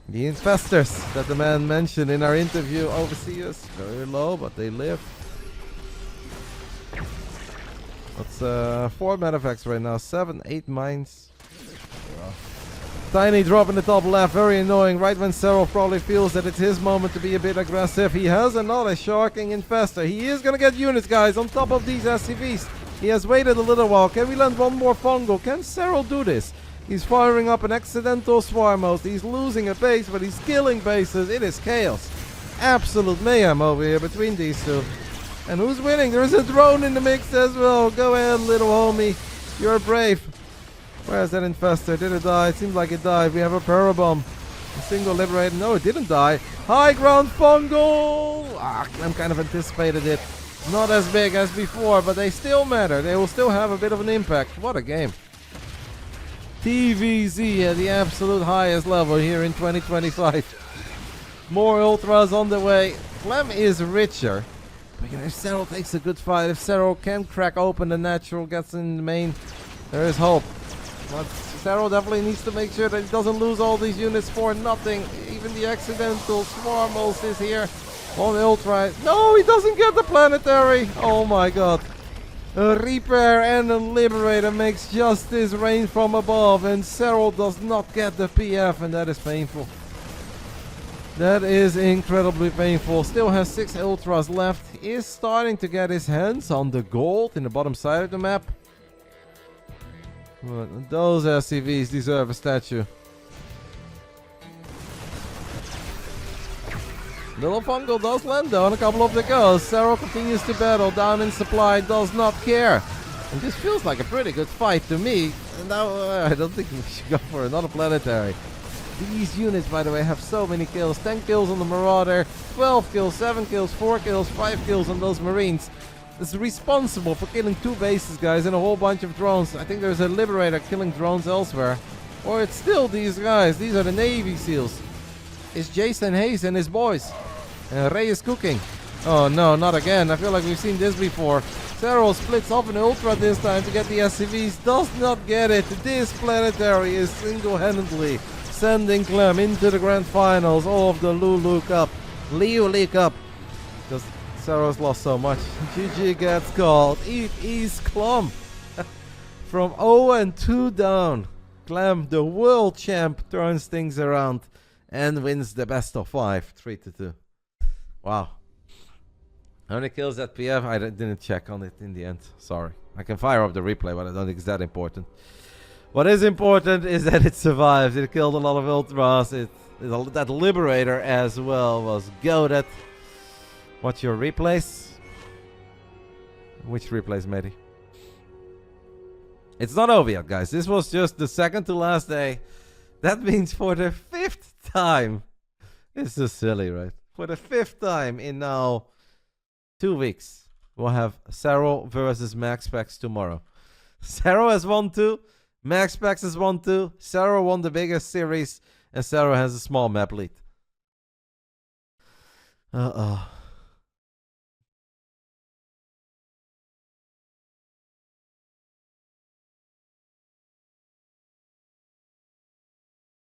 The infestors that the man mentioned in our interview, overseers, very low, but they live. That's 4 medavacs right now, 7, 8 mines. Tiny drop in the top left, very annoying. Right when Serral probably feels that it's his moment to be a bit aggressive. He has another sharking infestor. He is gonna get units, guys, on top of these SCVs. He has waited a little while. Can we land one more fungo? Can Serral do this? He's firing up an accidental swarm host. He's losing a base, but he's killing bases. It is chaos. Absolute mayhem over here between these two. And who's winning? There's a drone in the mix as well. Go ahead, little homie. You're brave. Where's that infestor? Did it die? It seems like it died. We have a parabomb. A single liberated. No, it didn't die. High ground fungal. Clem kind of anticipated it. Not as big as before, but they still matter. They will still have a bit of an impact. What a game. TVZ at the absolute highest level here in 2025. More ultras on the way. Clem is richer. But if Serral takes a good fight, if Serral can crack open the natural, gets in the main, there is hope. But Serral definitely needs to make sure that he doesn't lose all these units for nothing. Even the accidental Swarmos is here on the ultra. No, he doesn't get the planetary. Oh my god. A repair and a liberator makes justice rain from above, and Serral does not get the PF, and that is painful. That is incredibly painful. Still has 6 ultras left. Is starting to get his hands on the gold in the bottom side of the map. But those SCVs deserve a statue. Little Fungal does land though on a couple of the ghosts. Serral continues to battle, down in supply, does not care. And this feels like a pretty good fight to me. And now I don't think we should go for another planetary. These units, by the way, have so many kills. 10 kills on the Marauder, 12 kills, 7 kills, 4 kills, 5 kills on those Marines. It's responsible for killing 2 bases, guys, and a whole bunch of drones. I think there's a Liberator killing drones elsewhere. Or it's still these guys. These are the Navy SEALs. It's Jason Hayes and his boys. Ray is cooking. Oh no, not again. I feel like we've seen this before. Serral splits off an ultra this time to get the SCVs. Does not get it. This planetary is single-handedly sending Clem into the grand finals of the LiuLi Cup. Because Serral's lost so much. GG gets called. It is Clem. From 0-2 down. Clem, the world champ, turns things around and wins the best of 5. 3-2. Wow. How many kills that PF? I didn't check on it in the end. Sorry. I can fire up the replay, but I don't think it's that important. What is important is that it survives. It killed a lot of ultras. That Liberator as well was goated. What's your replays? Which replays, matey? It's not over yet, guys. This was just the second to last day. That means for the 5th time. It's just silly, right? For the 5th time in now 2 weeks, we'll have Serral versus MaxPax tomorrow. Serral has won 2. MaxPax has won 2. Serral won the biggest series, and Serral has a small map lead. Uh-oh.